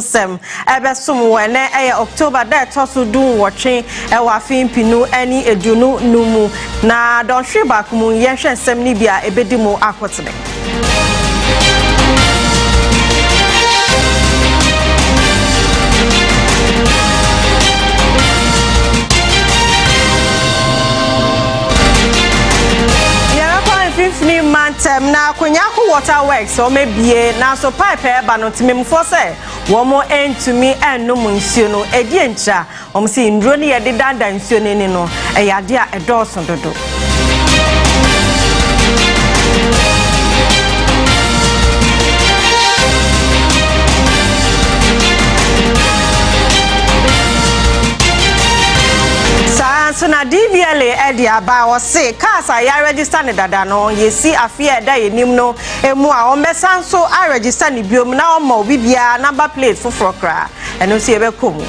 Sem ebesum wene October da tosu dun watwe ewa fin pinu ani edunu numu na don hwe bakumu yehwe nsem ni bia ebedi mu akotene Fifni mantem na Konyaku Water Works o mebie na so pipe eba no timemfo se wo mo entumi enum nsuo no edi encha o msi ndro ne yede danda nsuo ne ni no eyade a edoso dodo so na DVLA edi aba o se kasa ya register ne dada no yesi afia da yenim no emu a o mesan so a register ne biom na o ma obi bia number plate for kra eno si ebe komu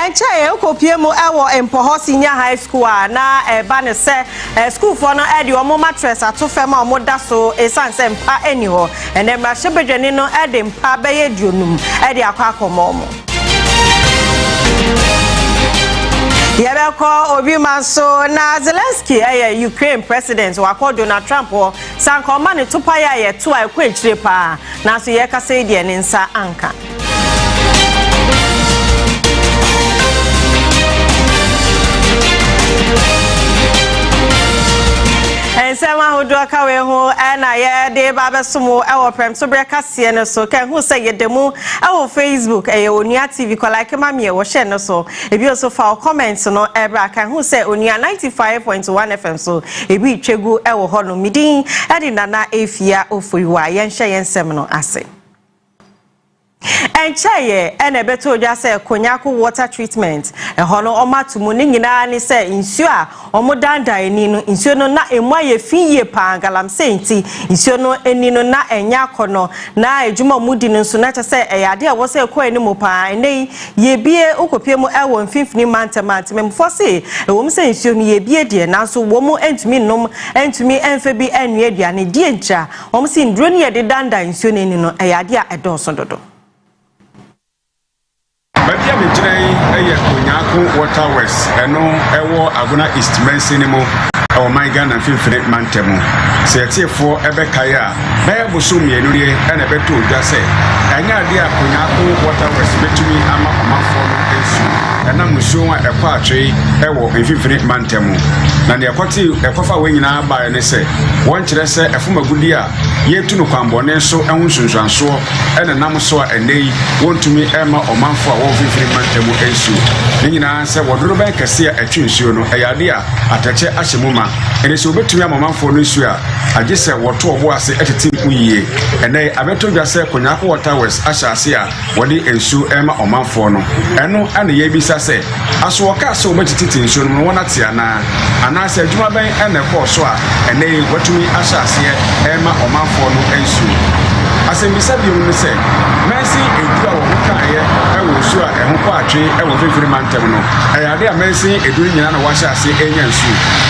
enche okopie mu ewo Empoho Senior High School na eba ne se school for no edi o mo mattress atofem a mo da so esanse mpa eni ho ene mra hyebedwene no edi mpa be ye dionum edi akwa akomo mo Yabeko obi manso na Zelensky Ukraine president wako Donald Trump sanko mane tupa ya to akwenchire pa na so ye kasa die ne nsa anka Ensema hodo akawe ho na ye de babesomo ewo prem so breka se ne so kan hu se yedemu ewo Facebook Onua TV ko like ma me wo share no so ebi also fa comments no ebra kan hu se Onua 95.1 FM so ebi twegu ewo ho no midin edi nana efia ofoyiwa ye nhye yensem no ase encheye enebeto oja se Konyaku water treatment ehono omatumu ni nyina ni se nsuo a omodanda eni no nsuo no na emu aye fiye pa galam senti nsuo no eni no na enya kono na ejuma mudi no nso na cha se eyade a wo se ko eni mo pa nei yebie okopie mu ewo mfimfini mantamante memfo se ewom se nsuo no yebie de na so wo mu entumi nom entumi enfa bi enwe aduane die ncha wom se ndro ne yede danda nsuo no eni no eyade a edoso dodo Babia mejirei Konyaku Water Works eno ewo Aguna East Mensinimo o my Ghana Fifine Mantemu se yetiefo ebekaya na boso mienu rie ena beto dwa se anya ade a Konyaku Water Works betumi ama omafo no ensu ena musuo a ekwa atwe ewo Fifine Mantemu na ne ekofa wenyina ba ne se won kire se efumagudi a yetu no kwambone so ehun sunsuanso ena nam so a enei wontumi ema omafo a wo Fifine Mantemu ensu nyina se wodoro ba kase a atwe nsuo no eyade a atache ahyemuma ene se obetumi amamafo no nsuo a agese woto obo ase etete uyiye ene abeto dwa se Konyaku Water Works ahyase a wode ensu ema omafo no eno ane ye bisa se aso woka se obetiti nsuo no wona te ana se adwuma ben ene ko so a ene watumi ahyase ema omafo no ensu asembisa bi mu se Mercy edura wo kaye ewo su a eho kwa atwe ewo Fifine Mantemu no ayade a Mercy edura nyina na wahyase enya nsu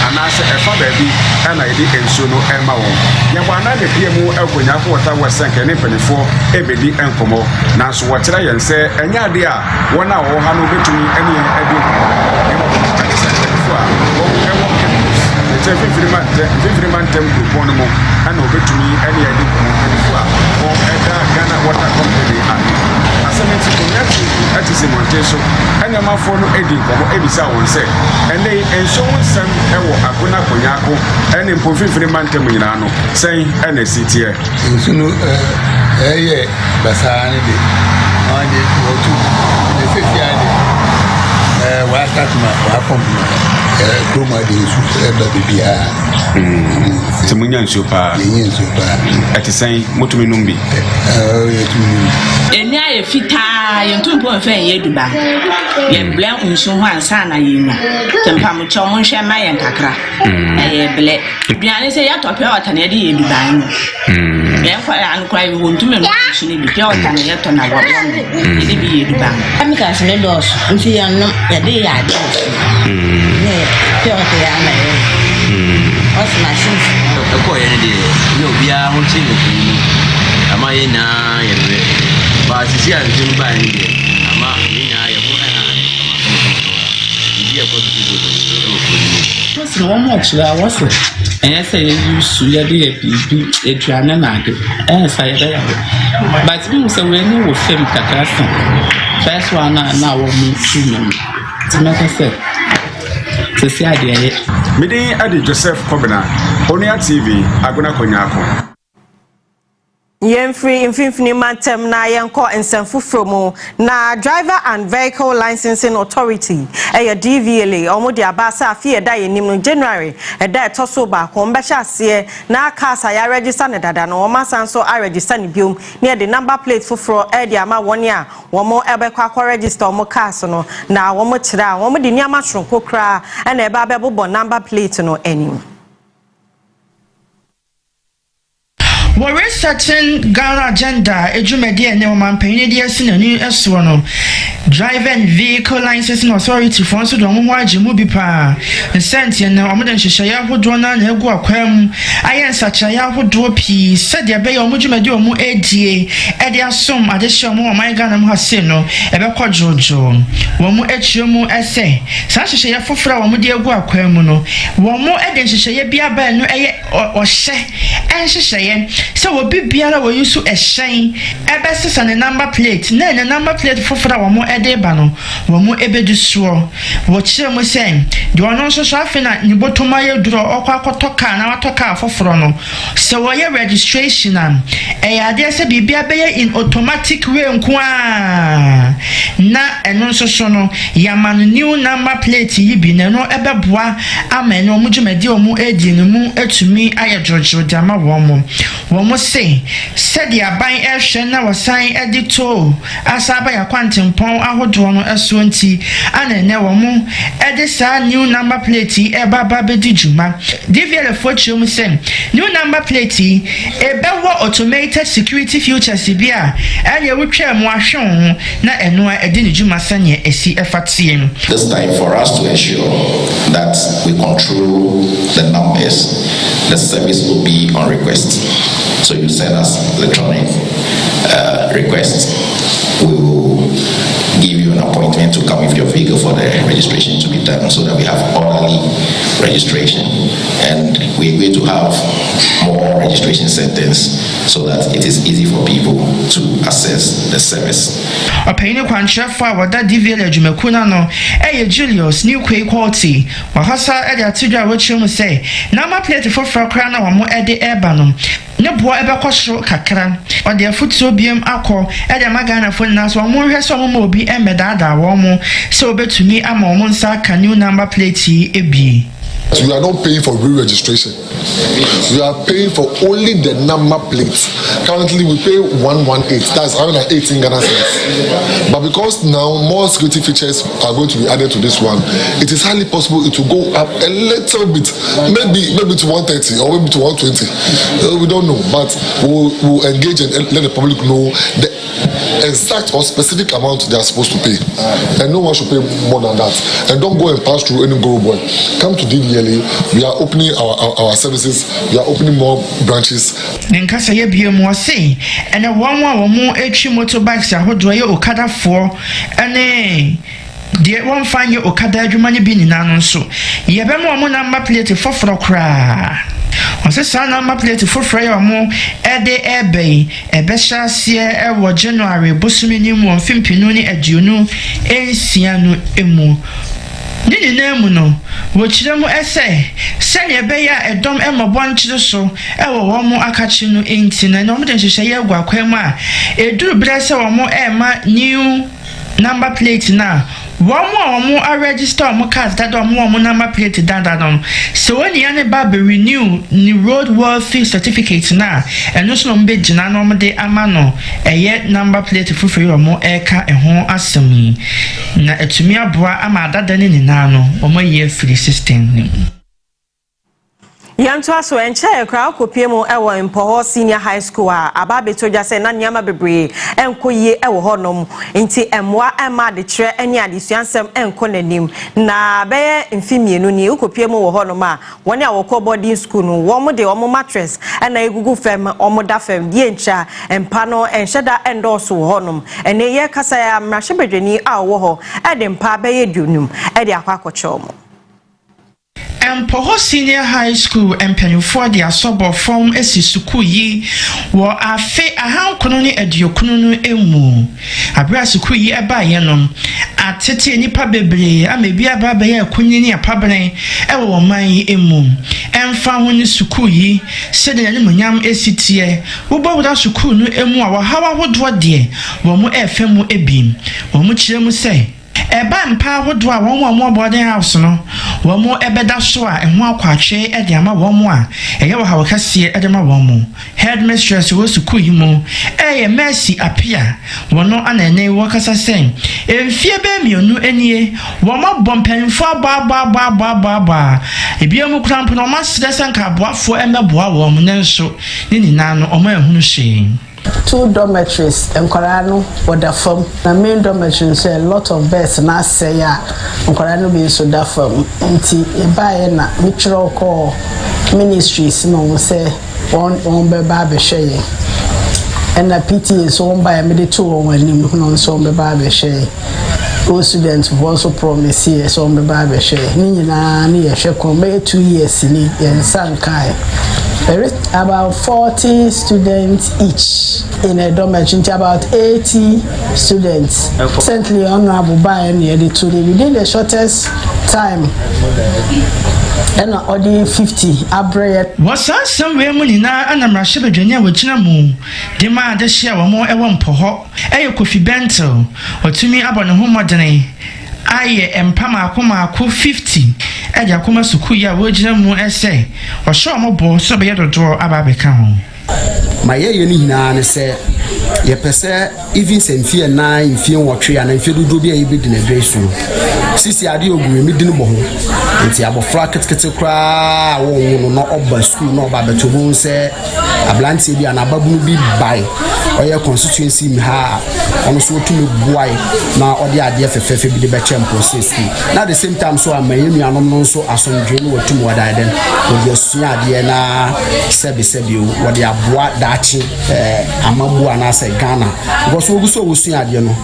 ana se efa baabi ana yedi ensu no ema wo ye bwana de pie mu Konyaku Water Works nke ne penifo ebedi enkomo na so wo kira yen se enya ade a wona wo ha no betumi ene edi Fifine Mantemu group no mo ana obetumi ene edi penifo a wo eda Ghana Water Company asementi Konyaku atise monteso anya mafo no edi komo ebisa won se ene enso wonsam ewo Aguna Konyaku ene mpo Fifine Mantemu nyina no sen ene sitie enso no eye basane de ande wotu de sefia de wa statuma wa pompa kroma de enso eba bibia Timunya nsuo pa atisen motumi numbi eni aye fita yentumpo mfa ye duba ye bla nsu ho ansa na yenya tempa mo chomo hwe ma ye kakra ye ble biane se ya topia watane de ye duba no ye kwa an kwa ye wontume no nsu ni bia watane ye to na wo ye bi ye duba amika se ne dos nsi ya no ye de ya de ne pia watane ya na ye What's machines? The boy, no, we are watching the film. Am I in a but it's here to buy it. Am I in what's the one much that was it? And I say you should be a drama, and say that. But you say when you will film Kakasa, first one now will meet you. To make a set. To see idea. Midday Adi Joseph Kobina, Onua TV, Aguna Konyako. Free Infinity Mantem na yenko ensemfu from na Driver and Vehicle Licensing Authority DVLA omodi abasa afie da yenim no January da etoso ba ko mbehya ase na aka ya register ne dada no ma sanso a register ne biom ne de number plate foforo de ama woni a womo ebekwa kwa register omo cars no na womo kira womo de niama tronko kra na eba bebo number plate no enim. We're certain Ghana agenda, Ejumedi and Neoman Penny Sinani Eswono. Driver and Vehicle Licensing Authority for us to do Mubipa. And Sentian, Omodan Shaya who drona Negua Quem. I am such a Yahoo Dropi, said the Bay or Mujumedio Mu ADA, Edia Sum, additional more my Ganam Hasino, Ebeko Jojo. One more Echumu essay. Such a Shaya for Flower Mudia Guaquemuno. One more Eden Shaya Bia no or she and Shayan. So we be biara we use a shine ebese and a number plate na a number plate for wa mo edeba no wa mo ebedu so wo kire mo say de ono so so afina ni botoma ye duro okwa akotoka na watoka foforo no so wo ye registration am e ya de se bibia be in automatic way nkoa na eno so so no ya man new number plate yi bi na no ebeboa ama no mo dwumadi o mo edi no mu atumi aye jojo de ama wo mo Womo say, said the aban airship na was sign editor, asaba ya quantimpon ahodono aswanti, and ne womo, edisa new number plate, eba babedi juma. Divia fortune say, new number plate, a bewa automated security future Sibia, and you would share more shown, na enwa edini juma sanye esi efatien. This time for us to ensure that we control the numbers, the service will be on request. So you send us electronic requests. We will give you an appointment to come with your vehicle for the registration to be done, so that we have orderly registration, and we're going to have more registration centers so that it is easy for people to access the service. Opinion kwancha fa wada DVL adwumakuna no Julius new quality wahasa e de atidwa wachim say number plate for kra na wamo e de eba no ne boa ebe kwosoro kakra o de afutuo biem akọ e de magana fo na so wamo hwe so mo obi e medada wo mo so obetumi ama wo nsa ka new number plate ebi. We are not paying for re-registration. We are paying for only the number plates. Currently, we pay 118. That's 118 Ghana cents. But because now more security features are going to be added to this one, it is highly possible it will go up a little bit, maybe to 130 or maybe to 120. We don't know, but we'll engage and let the public know the exact or specific amount they are supposed to pay, and no one should pay more than that. And don't go and pass through any guru boy. Come to DVLA. We are opening our services. We are opening more branches. Nkasa ye biem wo say, and a one more etwi motorbikes ahodo ye okada for ene de won fan ye okada adwuma ne bi nyina no so ye be mo number plate foforo kra. Onse sa number plate foforo ye mo ede ebe shase e wo January bosumi ni mu mfimpinu ni aduonu ensia no emu nini nemu no wo kire mu ese sene be ya edom emabo nkire so e wo mo akachi no enti na no mo de hyehyɛ ye agwa kwam a eduru brese wo mo ema new number plate na One more register more cars that are more number plate than so when you are renew the roadworthy certificate now and no slow bid normal day amano a yet number plate for free or more aircar and home assembly. Na to me a boa amada than in nano or more year free system. Yanto aso enche kra kopie mu ewo Mpoho Senior High School a ababe toja se na nyama bebre enkoye ewo honom nti emwa ema de kire eni adesuansem enko nanim na beye mfimienu ni ukopie mu wo honom a woni awoko boarding school no wo mo de wo mattress na egugu fem omo da fem die ncha empa no enhyeda endorso wo honom ene ye kasa ya mrahebedwani a wo ho ede mpa beye dunum ede akwakocho Mpoho Senior High School empanifo de asobo form esi suku yi wo afe ahankono ne adiokono no emu abra suku yi eba yenom atete nipa bebre amebi aba be ya kunyini apabene ewo wo man yi emu emfa ho ne suku yi sede ne munyam esitie wo bobuda suku no emu a wo hawa hodo de wo mu efemu ebim wo mu kiremu se eba mpa hodo a won boarding house no wo mo ebeda so a eho akwatwe e de ama wo mo a eye wo hawo kase e de ma wo mo headmistress wo suku yi mo eye Mercy Apia wono anene wo kasa sen emfie be mionu enie wo mo bompanfo ba ebia mu krampo no masre sen ka boafo emeboa wo mo nenso ni nina no omo ehunu hwe 2 dormitories enkorano oda fam na main dormitory say a lot of beds na say ya enkorano be so da fam nti e bae na mitro call ministries no say on be ba be hwe and na PTA so on bae me de to on anim no so on be ba be hwe all students also promise here so on be ba be hwe ni nyina na ye hwe ko me 2 years ni yensan kai. There is about 40 students each in a dormitory, about 80 students. Recently, Honorable Bayan within the shortest time. And only 50 abre. Was somewhere munina and Mrahebedwani wachina mu. Dema de share wa mo ewo Mpoho. Eyo Kofi Bento. Otumi aba no homodene. Aye empama akoma 50 eja akoma suku ya wogina mu ese o sho mo bo so be yedodo ababeka ho maye ye ni hina ne se ye pese even semfie na mfie wotwe ya na mfie dodo bia ye bedi na dwesu sisi ade ogure mi di no bo ho nti abofra ketekete kra wo no oba school no oba beto ho se ablantie bia na babunu bi bai oye constituency mi ha ono so tumi boai na ode ade fefefe bi de be champion school na at the same time so amaye nuanom no so asomdwe no watum wada den ode asua ade na sebi o wode aboa dachi amabu anase Ghana because we so wusua ade no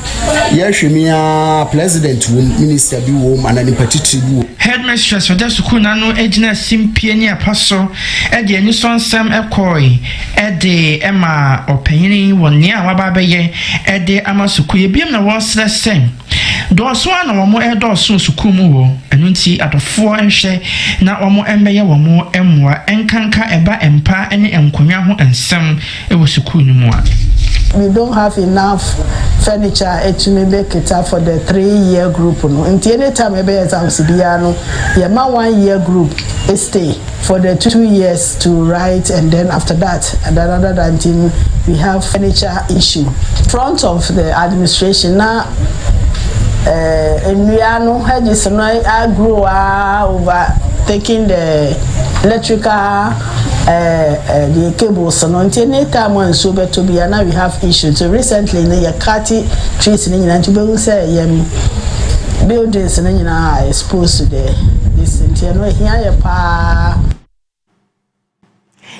ye hwemia president wo minister bi wo anani patitri bi wo headmistress for that school nano ejina simpie ni apaso e de ani sonsam ekoi e de ema opanyini woni a waba beye e de ama school ye biem na wo sresen doso na wo mo e doso school mu wo enu nti adofo enhwe na wo mo embeye wo mo emwa enkanka eba empa ene enkonwa ho ensem e wo school ni mu a. We don't have enough furniture to make it up for the 3-year group. No, and anytime I be exams, yeah, my 1-year group stay for the 2 years to write, and then after that, and another time we have furniture issue. Front of the administration now. And we are no hedges, and I grew over taking the electrical the cables and until any time when so to be and now we have issues. So recently the Yakati trees in the say buildings and are exposed to this here pa.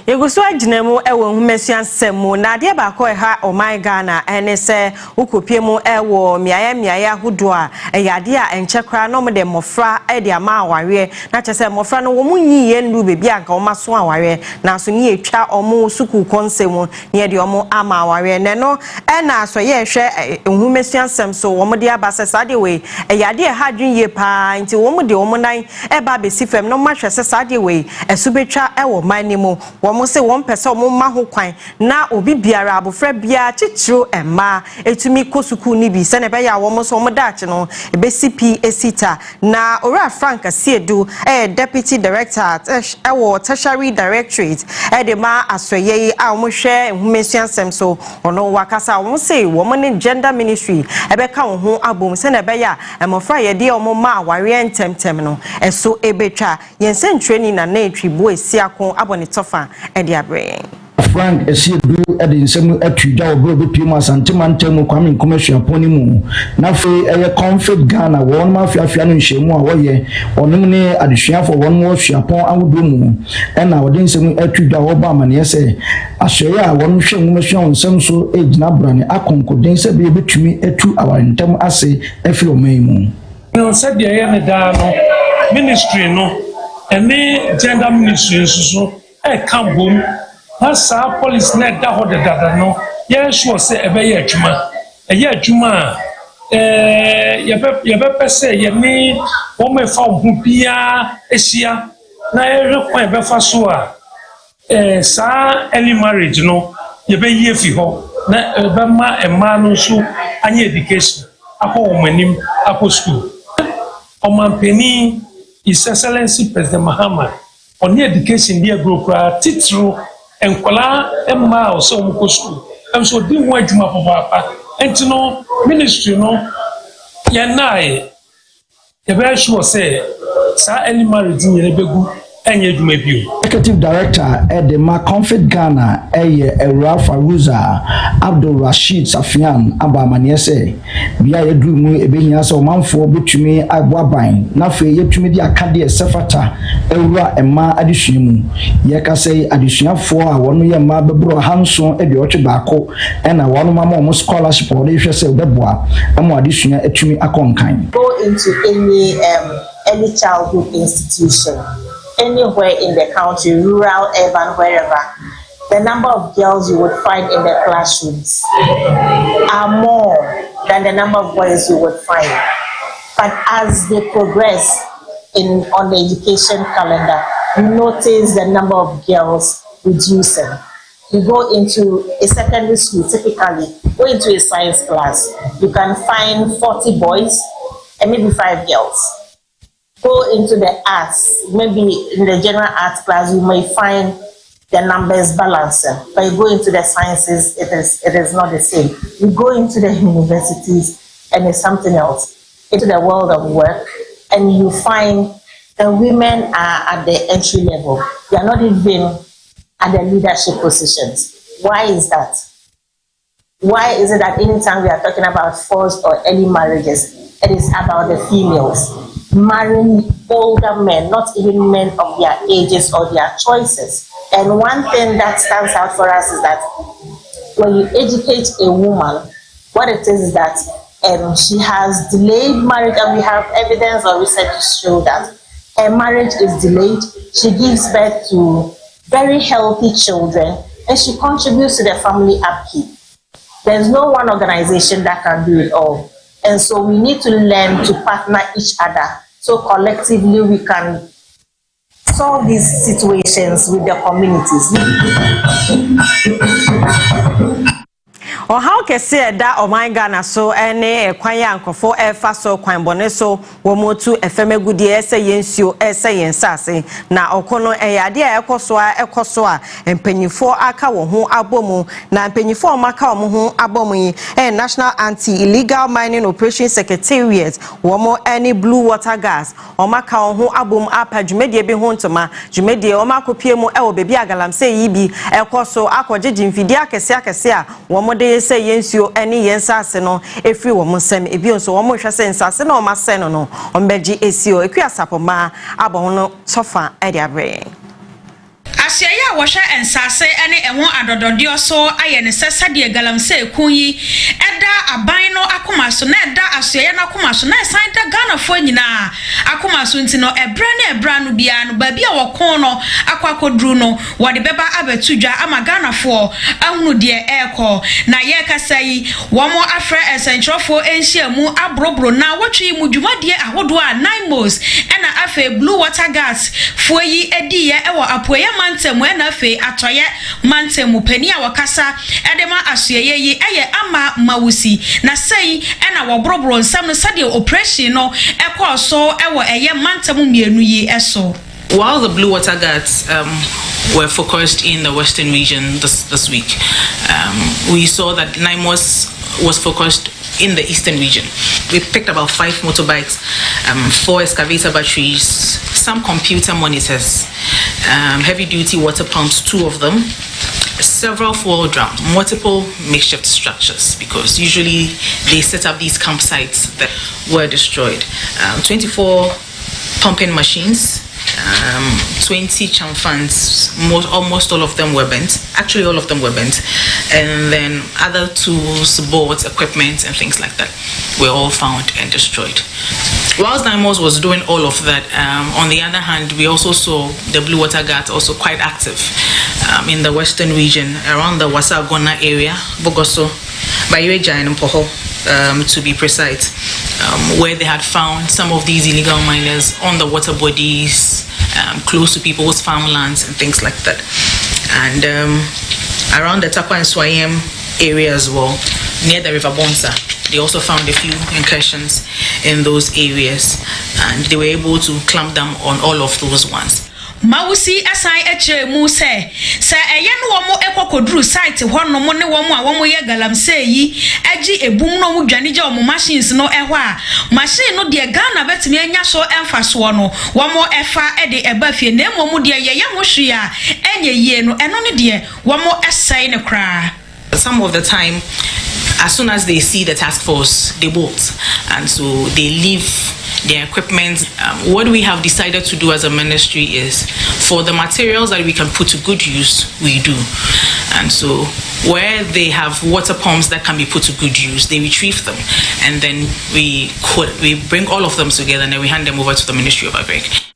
Yeguso aginemu ewo humesiansemu na de ba ko ha o my Ghana ene se ukopie mu ewo miaya hudo a eyade a enchekra no mo de mofra e de ama aware na chese mofra no wo munyiye ndu bebi anka wo maso aware na so ni etwa omo suku konsemu ne de omo ama aware ne no e na so ye hwe humesiansem so wo mo de abase sade we eyade ha dwunye pa nti wo mo de wo mo nan e ba besi fem no ma hwe se sade we esubetwa ewo man ni mu wɔn se wɔn pɛsɛ wɔn ma ho kwan na obi biara abofra biara titiro ɛma etumi kɔ sukuu ni bi sɛ na ɛbɛyɛ a wɔn so wɔn daakye no ebesi pi esita na owura Frank Asiedu deputy director ɛwɔ tertiary directorate ɛde ma asɔyɛ yi a wɔn hwɛ nhumensuansɛm so ɔno wakasa wɔn se wɔn ne gender ministry ɛbɛka wɔn ho abom sɛ na ɛbɛyɛ a ɛmɔfra yɛde wɔn ma awareɛ ntɛmtɛm no ɛso ebetwa yɛn sɛ ntwerɛni na etwi bo esiako abɔ ne tɔfa ɛde abrɛ Frank Asiedu ɛde nsɛm atwidwa wɔ bro bepie mu asantemantam mu kwame nkomahwiapɔn mu na fe ɛyɛ conflict Ghana wɔn ma afiafia no nhyiamu a wɔyɛ ɔnom ne adesuafo wɔn wɔ hwiapɔn ahodoɔ mu ɛna wɔde nsɛm atwidwa wɔ ba amaneɛ sɛ asɔyɛ a wɔn hwɛ nkomahwia nsɛm so egyina brane akonkoden sɛ be betumi atu awarentam ase afiri ɔman mu no sɛ deɛ yɛ ne daa no ministry no ɛne gender ministry so ɛka bom na saa police na da ho de dada no yɛ sure sɛ ɛbɛyɛ adwuma ɛyɛ adwuma yɛbɛpɛ sɛ yɛne wɔn mɛfa ho bia ahyia na yɛhwɛ kwan bɛfa so a saa early marriage no yɛbɛyi afi hɔ na ɛbɛma mmaa no nso anya education akɔ wɔn anim akɔ school ɔmampani His Excellency President Mahama on the education dear group titro and kola emma or so muko school and so didn't want to papa and to know ministry no yanai the very sure say sa any marriage in Rebegu and you may be executive director at the Confit Ghana Rafa Ruza Abdul Rashid Safian Abamaniese bia yedru mu ebenya so manfo betumi agwaban na fe yetumi di akade sefata ewura emma adesua mu ye ka sei adesuafo a wono ye ma bebro hanso e de otwe baako na wono ma mo scholarship o de hwe se beboa emo adesua etumi akonkan go into any early childhood institution anywhere in the country, rural, urban, wherever, the number of girls you would find in the classrooms are more than the number of boys you would find. But as they progress on the education calendar, you notice the number of girls reducing. You go into a secondary school, typically, go into a science class, you can find 40 boys and maybe 5 girls. Go into the arts, maybe in the general arts class, you may find the numbers balancing. But you go into the sciences, it is not the same. You go into the universities, and it's something else. Into the world of work, and you find the women are at the entry level. They are not even at the leadership positions. Why is that? Why is it that anytime we are talking about forced or early marriages, it is about the females marrying older men, not even men of their ages or their choices? And one thing that stands out for us is that when you educate a woman, what it is that she has delayed marriage, and we have evidence or research to show that her marriage is delayed. She gives birth to very healthy children, and she contributes to the family upkeep. There's no one organization that can do it all. And so we need to learn to partner each other so collectively we can solve these situations with the communities. Or how can say that oh my Ghana so any kwanya nkofo efa so kwan bone so wo motu efeme gudi ese yensio ese yensase na okono eyade ekoso a empanyifo aka wo ho abomu na empanyifo maka wo ho abomu yi National Anti-Illegal Mining Operation Secretariat wo mo any blue water gas o maka wo ho abomu apa dwumedie bi ho ntoma dwumedie o makopie mu e wo bebi agalamse yi bi ekoso akogye mfidi akese a wo mo de say yensio any yensase no efri wo monsem ebi onso wo mo hwe se nsase na o mase no ombeji esio ekuasapoma abo no sofa e dia bre Asiaya washa ensase ene enwo adododio so aye ne sesa de galamse ekun yi eda aban no akoma so na da asoye na akoma so na san da Ghana fo nyina akoma so nti no ebra no bia no ba bia wokon no akwakodru no wode beba abetudwa ama Ghana fo ahunu de eko na ye kasa yi wo mo afre esentrofo enhia mu abrobro na wotwe mu dwumade ahodo a 9 mos ena afe blue water gas fo yi ediye ewo apoye mantem ena afe atoye mantem pani a wakasa edema asoye yi eye ama mawusi na sei ena wobrobro nsam no sade operation no ekọ so ewo eye mantem mienu yi eso. While the blue water guards were focused in the Western region this week, we saw that NIMOS was focused in the Eastern region. We picked about 5 motorbikes, 4 excavator batteries, some computer monitors, heavy-duty water pumps, 2 of them, several fuel drums, multiple makeshift structures, because usually they set up these campsites that were destroyed, 24 pumping machines, 20 chamfans, almost all of them were bent. Actually, all of them were bent. And then other tools, boards, equipment, and things like that were all found and destroyed. Whilst NIMOS was doing all of that, on the other hand, we also saw the Blue Water Guards also quite active in the Western region, around the Wasagona area, Bogoso, Bayeja, and Mpoho, to be precise, where they had found some of these illegal miners on the water bodies, close to people's farmlands and things like that. And around the Takwa and Swayem area as well, near the River Bonsa, they also found a few incursions in those areas, and they were able to clamp down on all of those ones. Mawusi asai eche mu se eye no wo mo ekokodru site ho no mo ne wo mo a wo mo ye galamsey yi agi ebum no mo dwane je wo machines no ehwo a machine no de Ghana betimi anya so emfaso no wo mo efa de eba fie na mo de ye ho hwe a enye yie no eno ne de wo mo esai ne kra. Some of the time, as soon as they see the task force, they bolt, and so they leave their equipment. What we have decided to do as a ministry is, for the materials that we can put to good use, we do. And so where they have water pumps that can be put to good use, they retrieve them, and then we bring all of them together, and then we hand them over to the Ministry of Agric.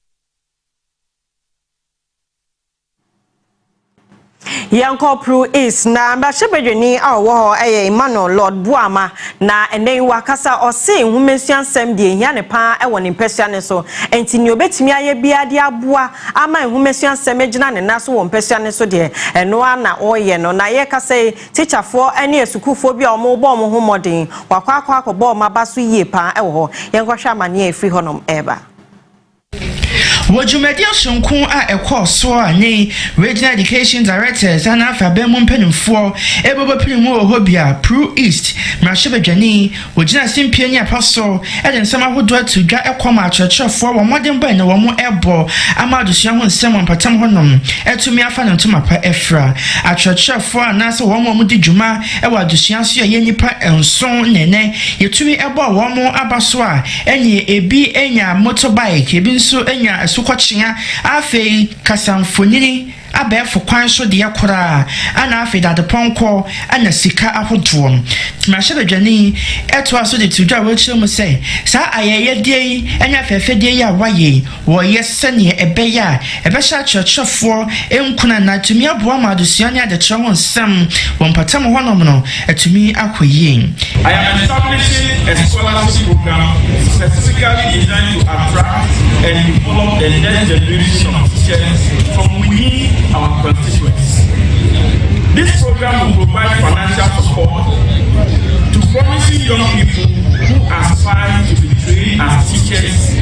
Yanko Pru is na mbashebedweni awo Emmanuel Lord Buama na enen wakasa ose humensuan sem de hia ne pa e woni mpesua ne so enti ni obetimi aye bia de aboa ama humensuan sem agina ne naso wo mpesua ne so de eno ana oye no na ye kasa teacher for ene esukufo bia omo bo omo homoden wakwa akọbọ mabaso yie pa e wo ho yenkọhwa amane efri honom eba. Wajumedi Osunku a ekọ so ani Regional Education Directors and Afabemu mpenimfo ebobo pinimu ohobia Pru East Mrashebedwani wojina simpiani apaso eden sama hodo atudwa ekoma achechefo wo modern boy na wo mo ebo amadusua ho nsem mpatam honom etumi afa na ntomapa efra achechefo anase wo mo di dwuma ewa adusua so ye nipa enson nene yetumi ebo wo mo abaso a enye ebi enya motorbike ebi nso enya Sukochia afe kasamfonini abefo kwan so de yakora ana afe da de ponko ana sika ahodoom Mrashebedwani eto aso de tudwa wachire mu se sa ayeye die enya fefedie ya waye wo yesene ebeya ebesha churchfo enkuna na tumi aboa madusua ne ade chero nsam wo mpatam honom no etumi akoye. I am establishing a scholarship program specifically designed to attract and develop the next generation of teachers from within our constituents. This program will provide financial support to promising young people who aspire to be trained as teachers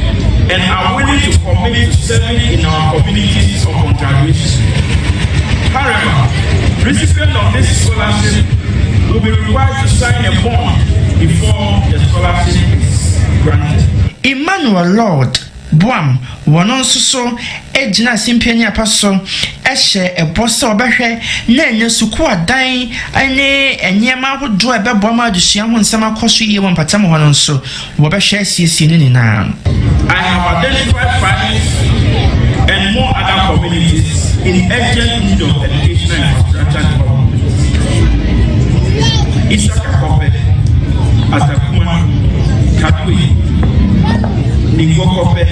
and are willing to commit to serving in our communities upon graduation. However, recipients of this scholarship will be required to sign a bond before the scholarship is granted. Emmanuel Lord Buam wono nsoso ejina simpiani apaso ehye ebosa obehwe na enye suku adan ane enyema hodo ebebo ma adusua ho nsema koso ye wompatam ho nso wobehwe asiesi ni na. I have identified 5 and more other communities in urgent need of educational infrastructure development. Isaka Kope, Kadui, Ningokope,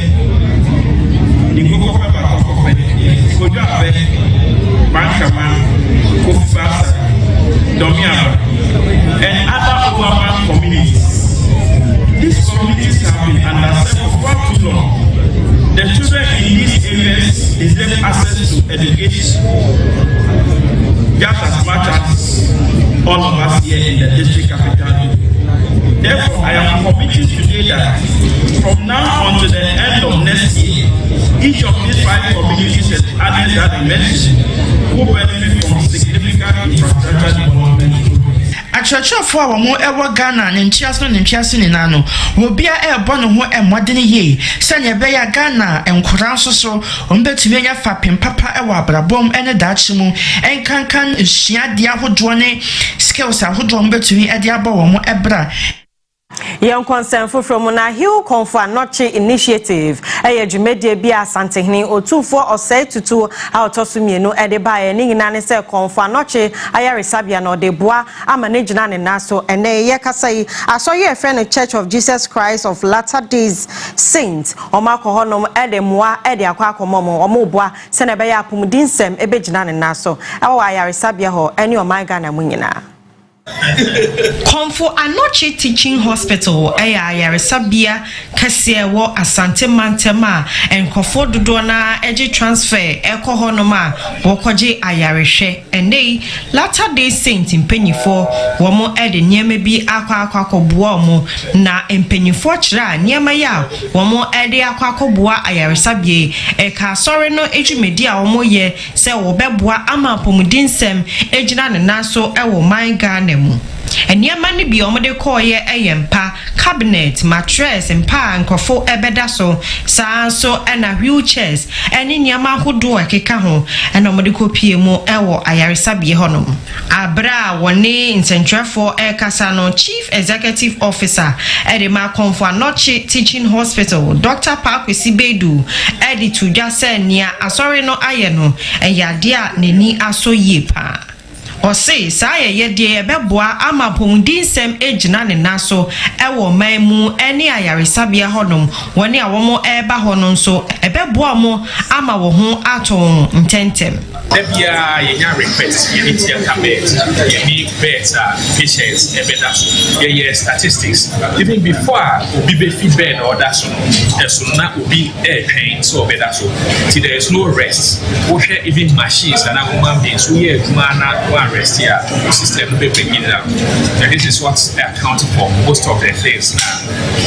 Bakope, Kojabe, Mankaman, Kofibasa, Domiaba, and other Oaman communities. These communities have been underserved for far too long. The children in these areas deserve access to education just as much as all of us here in the district capital. Therefore, I am committing today that from now on to the end of next year, each of these 5 communities and others that I mentioned will benefit from significant infrastructure development. Achọchọfo a wɔn ɛwɔ Ghana ne ntiaso ne nano wo bia ɛbɔ ne ho ɛmɔden yie sɛnea ɛbɛyɛ Ghana nkora nso so wɔn betumi anya fapem papa ɛwɔ abrabom ɛne daakye mu ɛnkankan hyiadeɛ ahodoɔ ne skills ahodoɔ wɔn betumi ɛde abɔ wɔn ɛbra. Young concern from na Hill Comfort Noche Initiative. A Jumedie Bia Santehni or 2-4 or say to 2 out of Sumieno at the buyer, Ningan say Comfort Noche, Ayari Sabian or de Bois, Amanajan and Naso, and Yakasai. I saw you a friend of Church of Jesus Christ of Latter Days Saints, or Marco Honum, Edemoa, Edia Quaco Momo, or Mobua, Senabaya Pumudinsem, Ebejan and Naso, our Ayari Sabia ho, any of my Ghana Munina. Comfort Anoche Teaching Hospital, Ayaresabia, Cassia, War, Asante Mantema, and Comfort Dudona, Edge Transfer, Eco Honoma, Wokoje Ayareshe, and they Latter Day Saint in Penny 4, Womo Ed, Niamebi Aquaco Buomo, na in Penny 4 Chra, Niamaya, Womo Ed Aquaco Bua Ayaresabie, Eka Soreno, Edge Media, Omoye, Se Wobebua, Ama Pomudinsem, Edgenan and Naso, Ewo Manga. And your money be on the call ye pa cabinet, mattress, and pa and crofo ebedaso, so and a wheelchairs, and in Yama who do a kekaho, and on the copiemo ewo ayarisabi honum. Abra one in Central for El Casano, Chief Executive Officer, Edema Comfort Noche Teaching Hospital, Dr. Park Sibedu, Eddie to just send near Asoreno Ayano, and Yadia Nini Aso Yepa. Or say, Saya ye dear Beboa, Ama Pumdinsem Ejina and Naso, Ewo Maimu, any Ayarisabia Honum, one year one more Eba Honum, so a Beboamo, Ama Wohon Aton, intentem. Debia, ye request, ye need to come ye need better patients, a better statistics. Even before we be bed or that's so not will be a pain, so better so. See, there is no rest. We share even machines and human beings, we are rest here, the system will be bringing it up. And this is what's accounting for most of the things.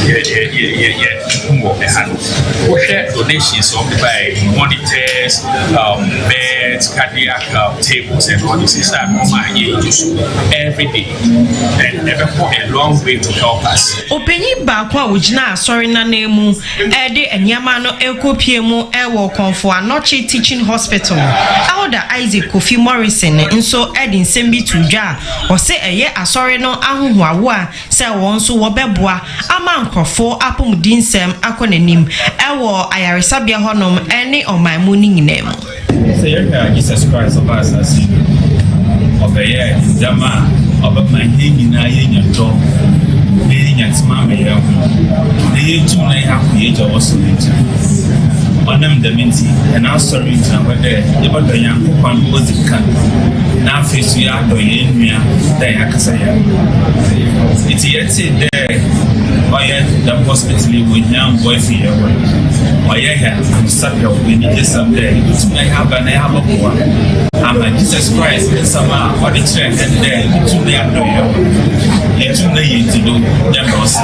We share donations of by monitors, beds, cardiac tables, and all this is that every day. And never for a long way to help us. Openyi Bakwa Ujna, sorry, Nanemu, Ede and Yamano Eko Piemo, Ewo Comfort Anoche Teaching Hospital. Elder Isaac Kofi Morrison, and so Ed in Sembi Tuja, or say a year asori no ahunwa, say once wobebwa, a man crofo apple dinsem akonenim, ewo ayarisabia honum, any of my mooning name. Say, Jesus Christ of us, of a year, Jama, of my hanging in your door, being at Mamma, the year 2 I have the age of also. On them the minty, and I'm sorry to know whether the other young one was the can. Now, face we are doing me, they are Casaya. It's yet said there, why the hospital with young boy for your work. Why I have such a winning someday, which may have an hour more. I'm a Jesus Christ, and somehow, or the church, and then to the other year. Let you know to do them also.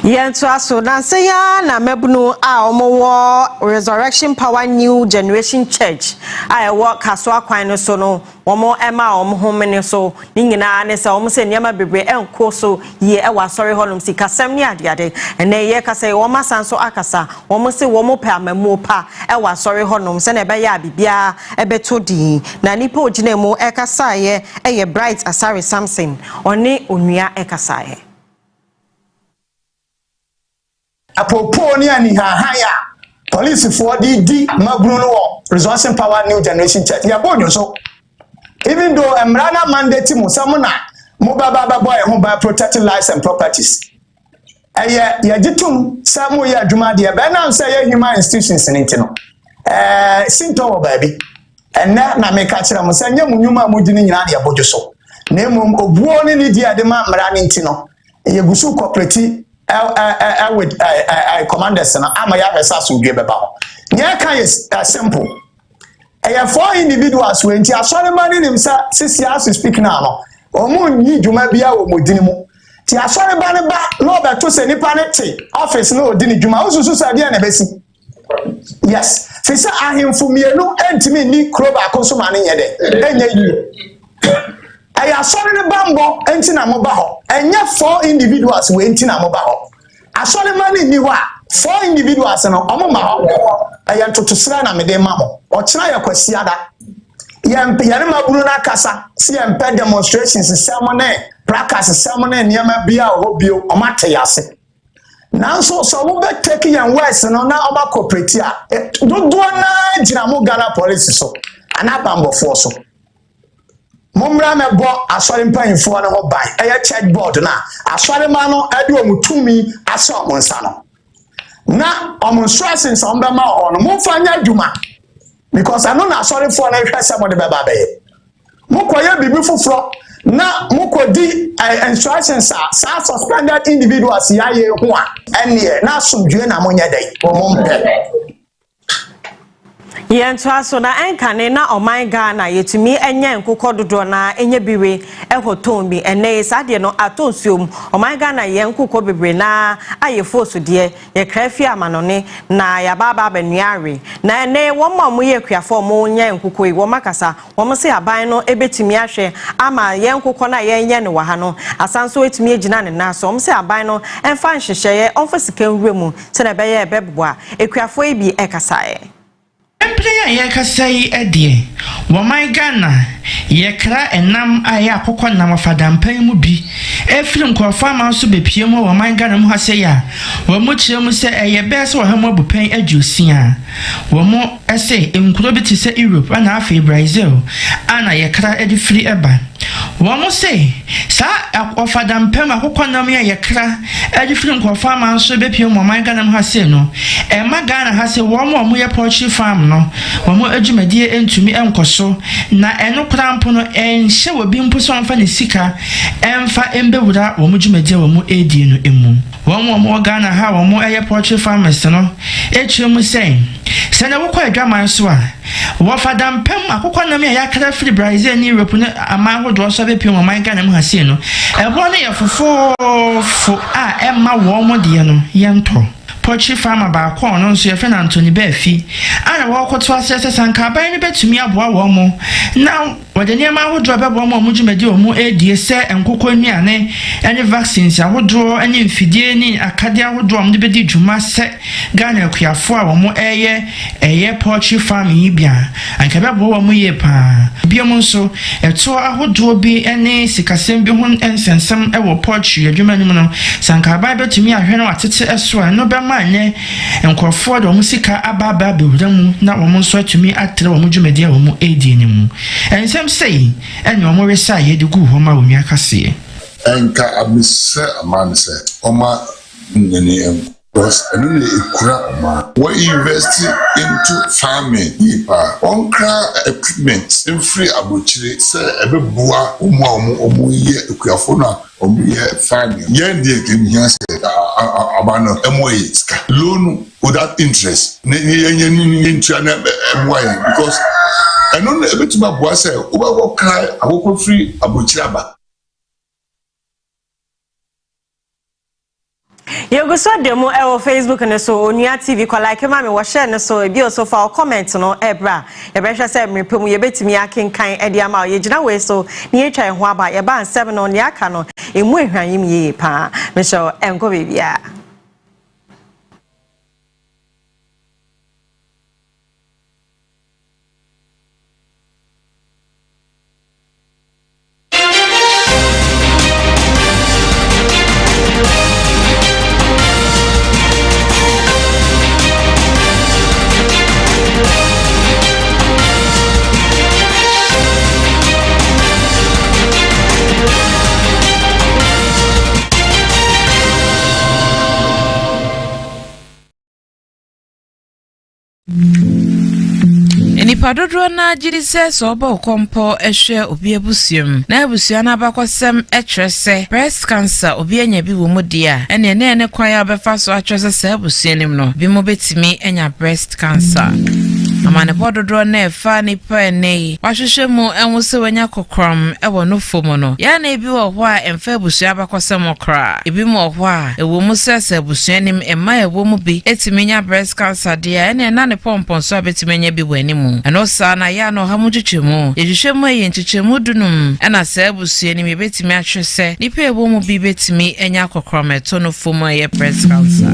Yentuaso Nanseya na mebunu a omowo Resurrection Power New Generation Church I work kaswa kwan no so no omo ema homene so nyina ne se omo se niama bebre enko so ye ewa sorry honum sika sem ni ade ene ye kasa omo sanso akasa omo se omo pe amamu pa ewa sorry honum se na ebe ya bibia ebeto din na nipa ogina mu ekasa ye eye Bright Asare Samson oni onua ekasa ye apropos ni ani haya police for di mabunu no Resurrection Power New Generation Church ya bonyo so even though emrana mandate mu samuna Mobile boy who by protecting lives and properties. Yajitum, some way Juma dear, but now say human institutions in it. Sinto baby. And now make catch them, send you Muma Mudini Nadia Bojoso. Name Obuoni Nidia de Man Maranintino. Yagusu cooperative with commanders and Amaya Sasu give about. Nyaka is simple. I have 4 individuals when Tia Solomon himself, 6 years to speak now. Omun yi Juma Bia or Mudinimu. Tia Solomon back, no, but to send a panic office no Dini Juma, also Sadia Nebesi. Yes, Fisa Ahim Fumiano, and to me, Nick Kroba Consumani Yede. I have sorry the bambo, and Tina Mobaho, and yet 4 individuals went in Amobaho. I saw the money Niwa, 4 individuals and Omomaho. I am to Srana Medemamo, or try a questiada. Yam Pianama Bruna Casa, see and pet demonstrations in Salmone, Pracas and Salmone, Yama Bia, Hobio, or Matayase. Now, so we be taking and West and on our cooperative. Don't do a Jinamo Ghana police so, and a bambo force. Mumra me bo asori mpanfo na ho ban eye check board na asori ma no ade omutumi ase omonsa no na omonstressing so mbe ma ho no mfanya dwuma because I know na asori for na hwese mo de beba be mukoye bibi fufuro na mukodi instructions sa suspended individuals yaye ho a ene na asomdwe na monye dai o mpe Yentwa so na enkane na oman Ghana yetumi enye nkokɔ dodo na enye biwe ehoton bi ene sade no atonsuom oman Ghana ye nkokɔ bebre na ayefo so de ye krafi amanone na yababa banuare na ene womma mo ye kuafo mo nye nkokɔ yi womakasa wom se aban no ebetumi ahwe ama ye nkokɔ na ye nye ne waha no asanso etumi agina ne na so wom se aban no emfa nhyehyeye omfa sika nwuremu se na beye ebebo a ekuafo yi bi ekasae Employer Yakasai Eddie, Woman Ghana, Yakra and Nam Aya Coco Namafadam Paymubi, a film called Farmer Sube Piemo, Woman Ghana Muhasea, Womuch say a best or Homo pay a Jusia. Womo essay in Globity say Europe and half a Brazil, Anna Yakra Eddie Free Eba. Womo say, Sa Afadam Pema Hokonamia Yakra, Eddie film called Farmer Sube Piemo, Woman Ghana Muhaseno, and Magana has a warm Muya Pochi farm. Wamo ejumedie entumi enkoso na eno krampo no enhye wobi mposo amfa ne sika emfa embewura wamo jumedie wamo edi no emu wamo Ghana ha wamo eye poultry farmers no echiemu sen sene wokɔ adwaman so a wofadam pem akokɔ nam ya yakra free Brazil ni Europe no aman hodo so bepiem wamo Ghana mu hase no ebo no ye fofo a emma wamo de no yento poultry farmer ba ko no so ye fe na Anthony Befi ana wo koto asese sanka ban ni betumi aboa wo mo na wode niam ahodo bebo mo mujumedi o mu edie se enkokɔ nuane ene vaccines ahodo ene mfidie ni akade ahodo mo de bedi dwuma se Ghana kuafo a wo mo eye poultry farm yi bia anka bebo wo mo ye pa biom nso eto ahodo bi ene sikasem bi ho ensensem wo poultry adwuma ni mu no sanka ban betumi ahwe na watete eso no be ma anye enkrofo do mo sika ababa bewura mu na wo mo nso atumi atre wo mo dwumedi a wo mo edie ni mu ensem say and your more say you go home when you kase enka abise aman say oma nyene because anule ekura oma we invest into farming ipa onkra equipment in free abuchire say ebebua omu ye ekuafo na omu ye farming yen de kemia say abano emoyi loan without interest yen intra na emoyi because I don't know if my boss said, "Uba cry, I will free abuchiraba." You go so demo e Facebook and so Onua TV ko like mama wo share no so e bi so for comment no ebra e be hwe say me pemu ye betimi akenkan e dia ma ye gina we so ne ye twan ho aba ye ban 7 no ne aka no emu ehwanyi ye pa me so enko bebia nipa dodo na gidi se so oba okompo ehwe obi abusuam na abusua na abakwasem etrese breast cancer obi anya bi wo mu dia ene ne kwan ya befa so atrese se abusuanim no bi mo betimi enya breast cancer amane bododo na efa nipa ene wahwehwe mu enwo se wanya kokrom ewo no fomo no ya na ebi wo ho a emfa abusua abakwasem okra ebi mo ho a ewo mu se abusuanim emma ewo mu bi etimi nya breast cancer dia ene na ne pompon so abetimi nya bi wanimu eno sa na ya no ha mu twetwemu ehwehwemu ayenkyechemu dunum ena se abusuanim ebetimi ahwese nipa ewo mu bi betimi enya kokrom eto no fomo ye breast cancer.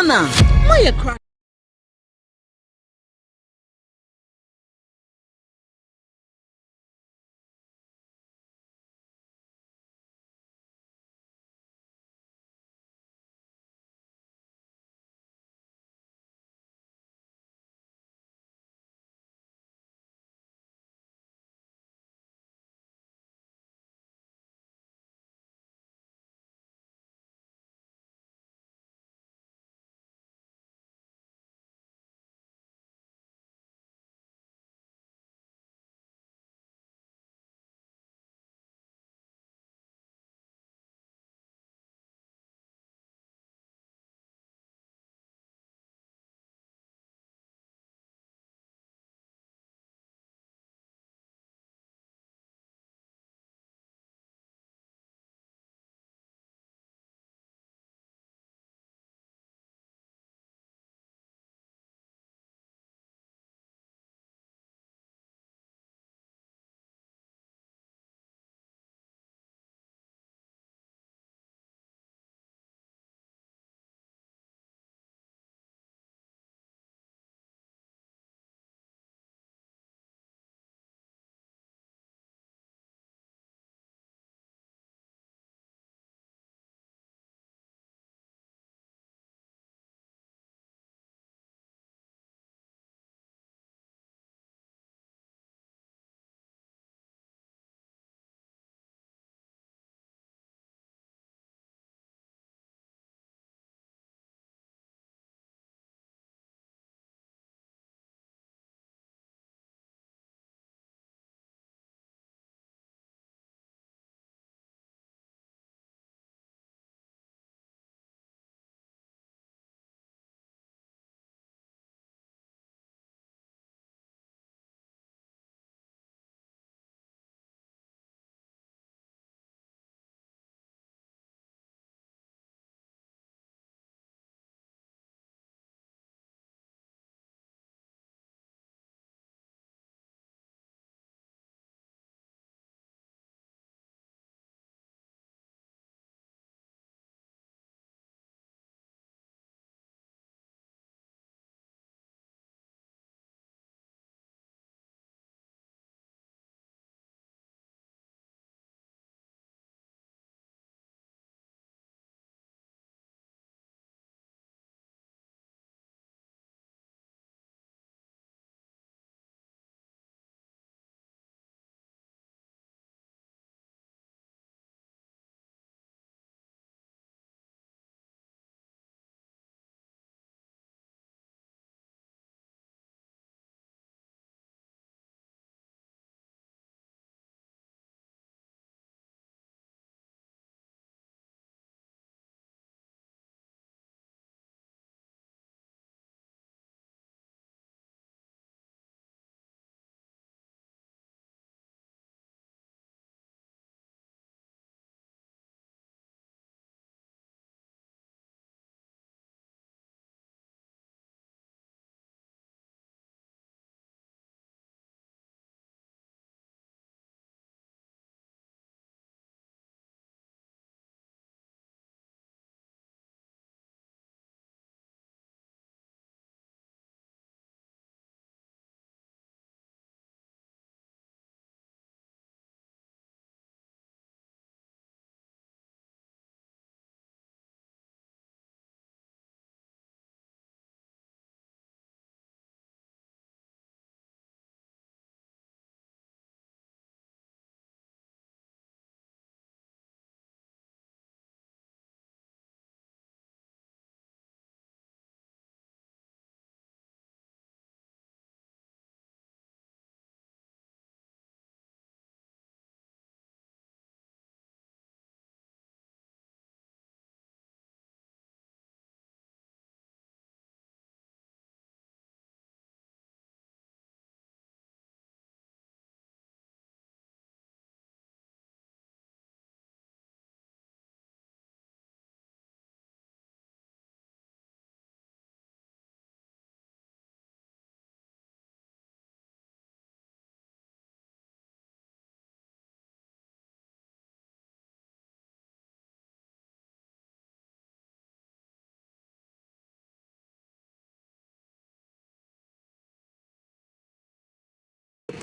Ghana, my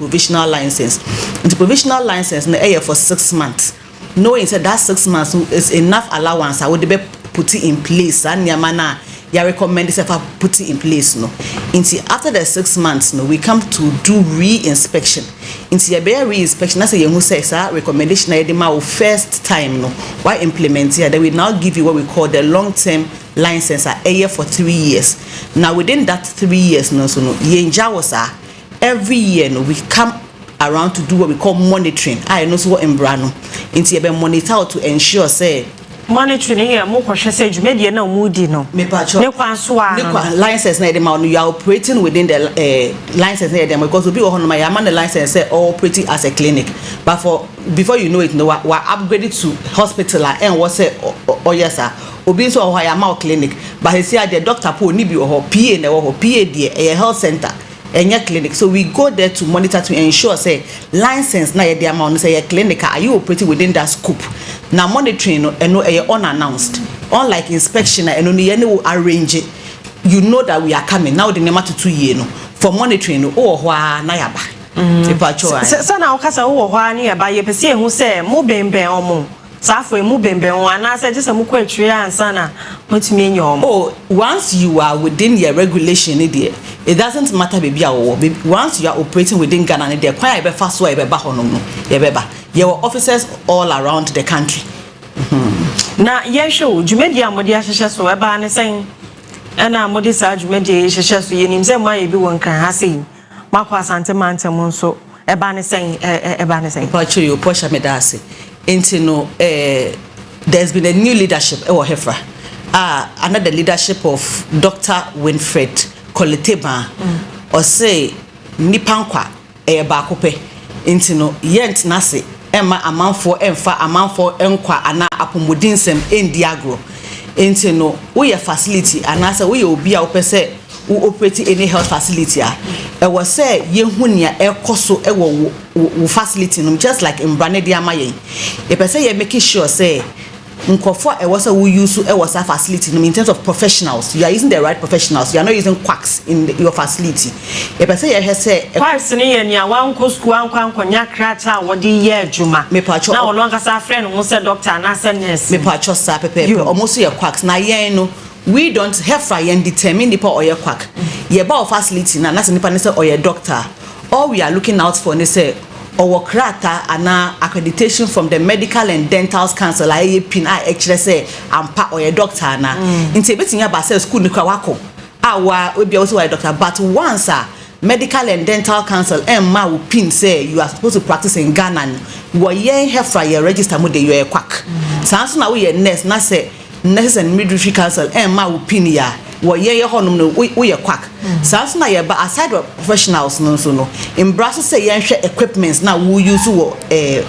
provisional license. The provisional license na for 6 months. Knowing said that 6 months is enough allowance I would be put it in place and yamana ya recommend this put it in place no. After the 6 months no we come to do re-inspection. Into your re-inspection that's a young who says recommendation I first time no why implement here then we now give you what we call the long-term license a year for 3 years. Now within that 3 years no so no yenja was every year no we come around to do what we call monitoring. I know so what embrano into your monitor to ensure say monitoring here mo kwhwe say dwumedie na omudi no me pacho ne kwanso a no license na dem you are operating within the license na dem because obi ho no my man the license say operating as a clinic but for before you know it no we upgraded to hospital and what say oh yes sir obi so ho ya ma clinic but he say the doctor po ni bi ho PA na ho PA dey a health center enya clinic so we go there to monitor to ensure say license na the amount say a clinic are you operating within that scope. Now monitoring no unannounced unlike inspection and only will arrange it you know that we are coming now the name to 2 years no for monitoring no na yaba so na okasa hwa na yaba ye pese ehu say mo bemben omo safo mu bemben wana say just mo kwatwe ansa na motumi enya omo once you are within your regulation it doesn't matter baby once you are operating within Ghana there kwa ebe fa so ebe ba hono no ebe your officers all around the country. Na yesho dwumedi amodi ahyehyɛ so eba ne sen na amodi sa dwumedi ahyehyɛ so yenim sɛ ma yebi won kan ha sei makwa asante mantem nso eba ne sen pacho yo posha medase enti no there's been a new leadership ewo Hefra under the leadership of Dr. Winfred Koleteba or say nipankwa ba kope enti no yent nase Emma amanfo emfa amanfo enkwa ana apomodinsem endiagro enti no we facility anasa we obi a opese we operate any health facility e was say ye hunia ekoso e wo facility no just like embrane dia mayen e pese ye make sure say nkofo e was we use e was a facility no in terms of professionals you are using the right professionals you are not using quacks in your facility e pese ye say quacks ni ye nia wan ko school ankonya krata wodi ye adwuma me pacho na olonga sa friend who say doctor na say nurse me pacho sa pepe almost ye quacks na ye no we don't have and determine the or your quack ye ba facility na na nipa ne say or your doctor all we are looking out for ne say our krata ana accreditation from the Medical and Dental Council IAPIN actually say ampa or your doctor na nti betinya ba say school ni kwa wako awa we be also a doctor but once Medical and Dental Council ma will pin say you are supposed to practice in Ghana wo yen hefa your register mo de you quack sanso na we nurse na say Nurses and Midwifery Council ma will pin ya wo ye honum no we quack sanso na ye ba aside of professionals no so no in Brussels say yen hwe equipments na wo use wo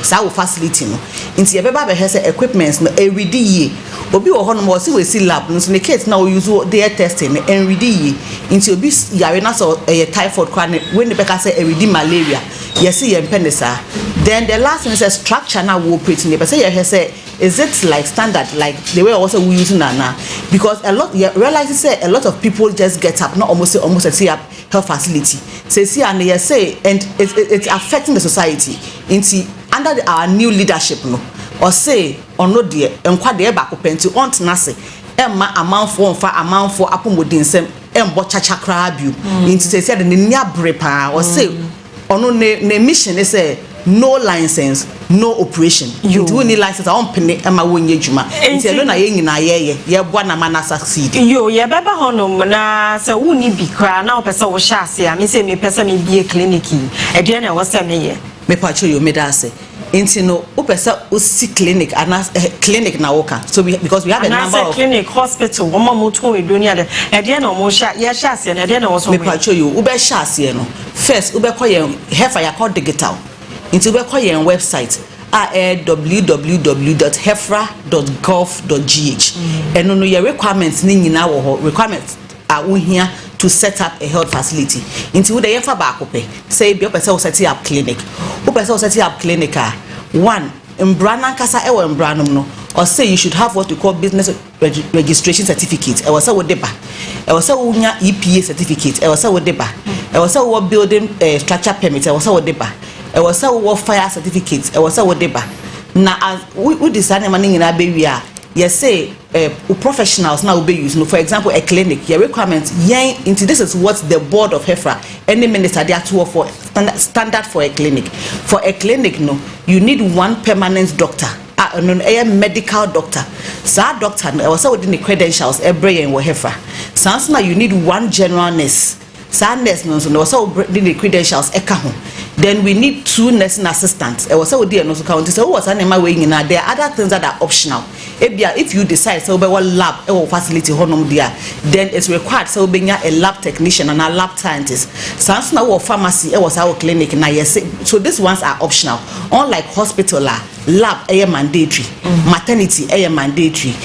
sa facility no nti ye be ba he say equipments no everyday ye obi wo honum wo we see lab no so the kids na wo use their testing everyday ye nti obi yare na so typhoid kwane when the beka say everyday malaria yes ye penisa then the last one is a structure na wo operate ne be say ye say is it like standard like the way also we using now because a lot you realize say a lot of people just get up not almost see up health facility say and they say and it's affecting the society into under our new leadership no or say or no dear enkwa de ba ko penti ont na se emma amanfo mfa amanfo apomodinsem embo chachakra abiu into say the nia brepa or say ono ne mission is say no license no operation you do need license on penny ema wonye djuma nti eno na ye nyina ye boa na mana succeed yo ye beba honom na se woni bi kra na opese wo sha ase a me se me pese me bie clinic e de na wo se me ye me pacho yo me da ase nti no opese o si clinic ana clinic na woka so because we have a number of clinic hospital wo mo to edunia de e de na mo sha ye sha ase na de na wo so me pacho yo wo be sha ase no first wo be call ye hefa ya call digital into we call your website www.hefra.gov.gh and no your requirements ni nyina wo requirements are we here to set up a health facility into the yefa ba kope say be person set up clinic who person set up clinic one embrana kasa e wo embranum no or say you should have what we call business registration certificate e was say wo deba e was say unya EPA certificate e was say wo deba e was say wo building structure permit e was say wo deba e was say wo fire certificate e was say wo deba na we design man nyina be wi a yes say professionals now be use, for example a clinic your requirement into this is what the board of HEFRA any minister they are to for standard for a clinic no you need one permanent doctor a medical doctor so doctor was within the credentials every year in HEFRA sounds now you need one general nurse nurse no also the credentials then we need 2 nursing assistants I was so dear no count so what's animal way in there are other things that are optional if you decide so be one lab or facility honum there then it's required so be a lab technician and a lab scientist sounds now or pharmacy was our clinic now yes so these ones are optional unlike hospital lab mandatory maternity mandatory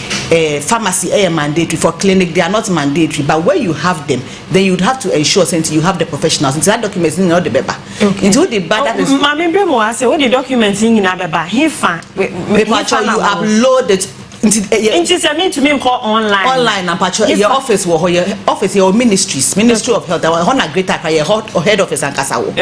pharmacy mandatory for clinic they are not mandatory but where you have them then you'd have to ensure since you have the professionals into that document in all the paper into the bad that is what the documents in abeba you upload it into me to me call online and your office your ministry of health on greater head office and kasawo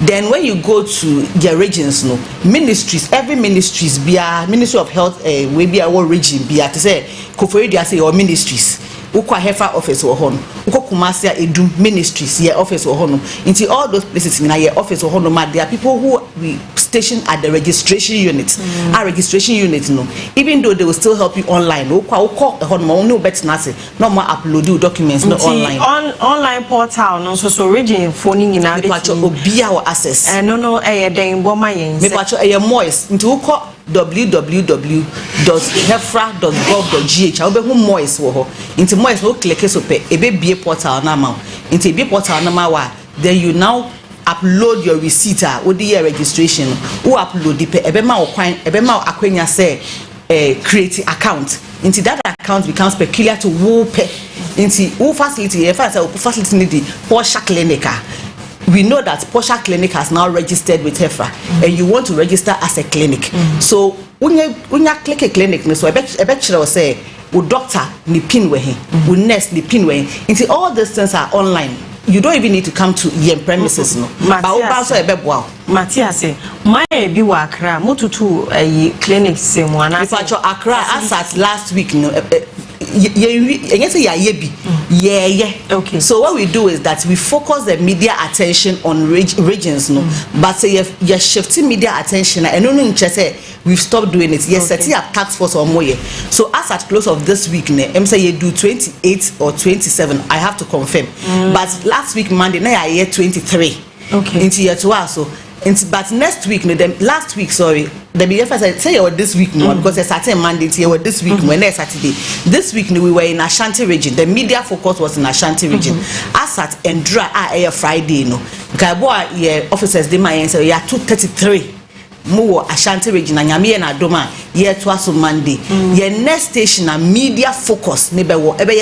then when you go to your regions no ministries every ministries be ministry of health we be our region be to say kofori dia say your ministries ukwa HEFRA office wo hono uko Kumasi Edu ministries your office wo hono into all those places in your office wo hono there are people who we stationed at the registration unit our registration unit no even though they will still help you online ukwa hono no bet na say no more upload documents no online online portal no so region phone nyina be pacho obia wo access no den boma yen me pacho moist into uko www.hefra.gov.gh I will be moist wo into moist no click so pe e be bie portal na ma into bie portal na ma wa then you now upload your receipt with the registration who upload the pe e be ma o kwan e be ma akwanya say create account into that account becomes peculiar to wo pe into who facility facility need the Porsche clinic we know that Porsche Clinic has now registered with HEFRA and you want to register as a clinic. So when you click a clinic, so I bet you say, doctor ni pin we nurse ni pin we. Into all these things are online. You don't even need to come to your premises no. Matthias say, my be Accra, motutu clinic same one. If I Accra as at last week no. Okay. So what we do is that we focus the media attention on regions, no. But say you're shifting media attention, and no say we've stopped doing it. Yes, setting up task force or more. So as at close of this week, I'm say you do 28 or 27. I have to confirm. But last week Monday, now I hear 23. Okay. Into year 2 also. But next week, last week, sorry, the BFS say this week no because it's Saturday Monday here this week when it's Saturday. This week we were in Ashanti region. The media focus was in Ashanti region. As at Endra Friday no. Gabo officers they might say 233. More Ashanti region and Yami and Adoma year twice on Monday. Your next station a media focus maybe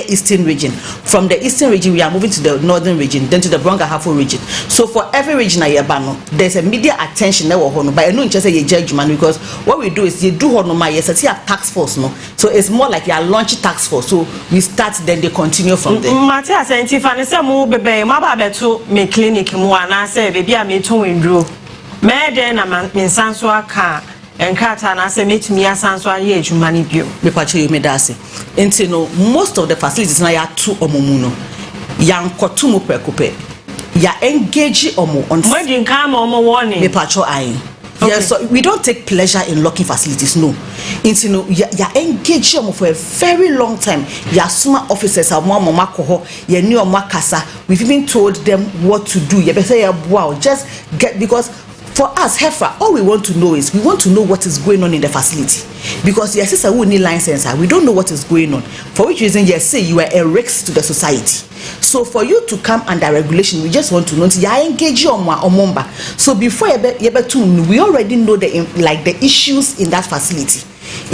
Eastern region. From the Eastern region we are moving to the Northern region, then to the Brongahafo region. So for every region there's a media attention there but I know just say judgment because what we do is you do yes a tax force no. So it's more like you are launching tax force. So we start then they continue from there. Matthias and Tiffany say mo bebe ma ba beto me clinic mo ana say baby a me to windro. Mede na minsanso aka enkata na se metumi asanso aye adwumani bio me pacho you me dase enti no most of the facilities na ya to omomu no yankoto mu prekope ya engage omo on wedding come omo warning me pacho ayin. Yes, so we don't take pleasure in locking facilities, no. Into no, you engage them for a very long time. Your smart officers are more koho, you new makasa. We've even told them what to do. You better wow, just get because for us, HEFRA, all we want to know is we want to know what is going on in the facility. Because your sister will need license, we don't know what is going on. For which reason, you say you are a risk to the society. So for you to come under regulation, we just want to know you engage your omomba. So before you we already know the issues in that facility.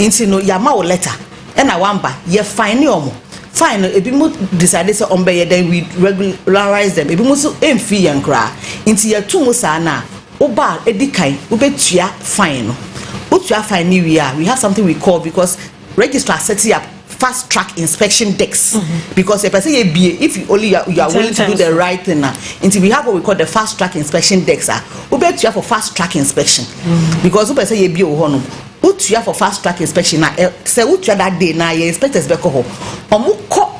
Into no yama or letter, and a wamba, you fine yomo. Fine, if you decide to ombe, then we regularize them. If you must fee and cry into your two musana. Oba edikai ubetua fine no utua fine we have something we call because registrar set up fast track inspection decks because if you only you are willing to do the right thing now until we have what we call the fast track inspection decks we bet you have for fast track inspection because we say be o utua for fast track inspection na say utua that day na your inspectors be ko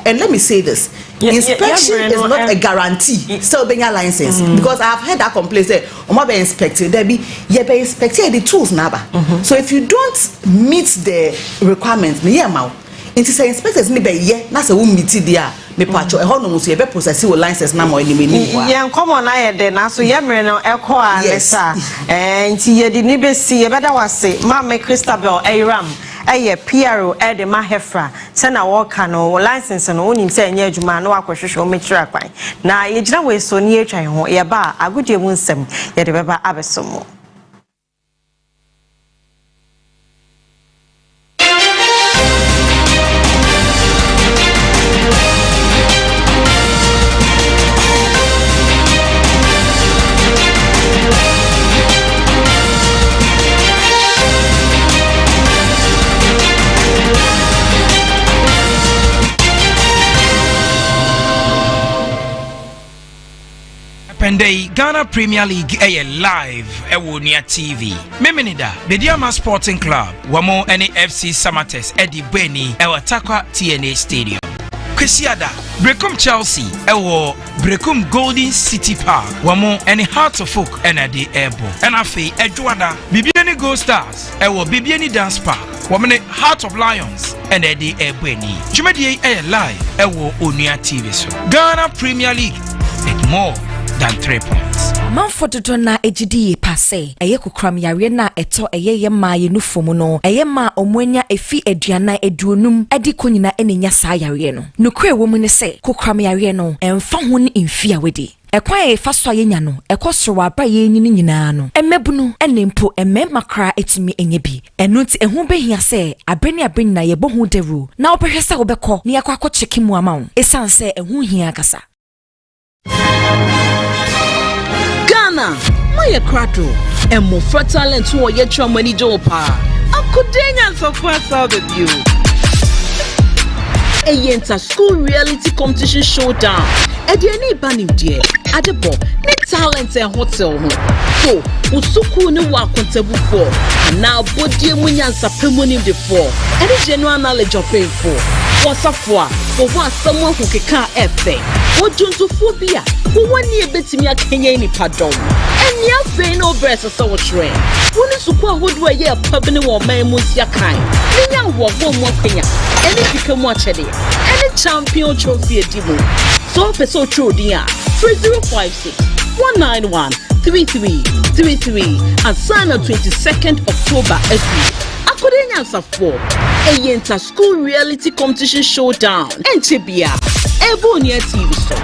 and let me say this inspection is not a guarantee still being a license because I have heard that complaint say omo be inspected there be inspected the tools na ba so if you don't meet the requirements me ma it is inspectors ni be ye na say we meet there me pacho e hono muso ye be process your license na mo ni me ni wa ye nkomo na ye de na so ye mere no ekọ a lesa nti ye di ni be si ye beda wase ma me Christabel Ayram eye PRO e de ma hefra se na wo ka no license no onim se enye adwuma no akohwehwe o metira kwan na ye gina we so ni etwan ho ye ba agodie mu nsem ye de beba abesomo Penday Ghana Premier League live Onua TV. Memenida Bediama Sporting Club wamo FC Samates Eddie Beni Takwa TNA Stadium. Kwesiada Brekum Chelsea Brekum Golden City Park wamo Heart of Folk de Airbo. Afe Edwada Bibiani Gold Stars Bibiani Dance Park wamene Heart of Lions de Airbo. Jumedie live Onua TV so. Ghana Premier League and more than 3 points. Manfoto na ejidi pase eye kokram yare na eto eye ma ye nufomu no eye ma omwanya efi aduana eduonum edi konyina enenya sa yare no nokre wo mu ne se kokram yare no emfa ho ne emfi awedi ekwan e fa so ayenya no ekosoro aba ye nyini nyina no emebunu enempo emema kra etimi enye bi eno nti ehu behia se abeni na ye bohu deru na obehwese obekọ ne yakwa cheki mu amawo esanse ehu hia kasa Ghana, my crato, and more fertile talent who are yet your money dopa. Akudenya so fast out of you. A yenta school reality competition showdown. Ediani banim dear. Adebo, ne talent and hotel home. So, usuku ne wa kontable for. And now body munyansa premonim de for. Any general knowledge of paying for. What's up for someone who can effect. What don't you phobia? Who one year bet me a Kenya in pardon. And ya pay no breast of so train. When you support what do I hear public or my musia kind? Then you walk one more Kenya. Any become watch it. Any champion trophy a demo. So for so true, dear. 3056 191 3333 and sign on 22nd October as Akudenya answer for a yenta school reality competition showdown and Tibia Onua TV show.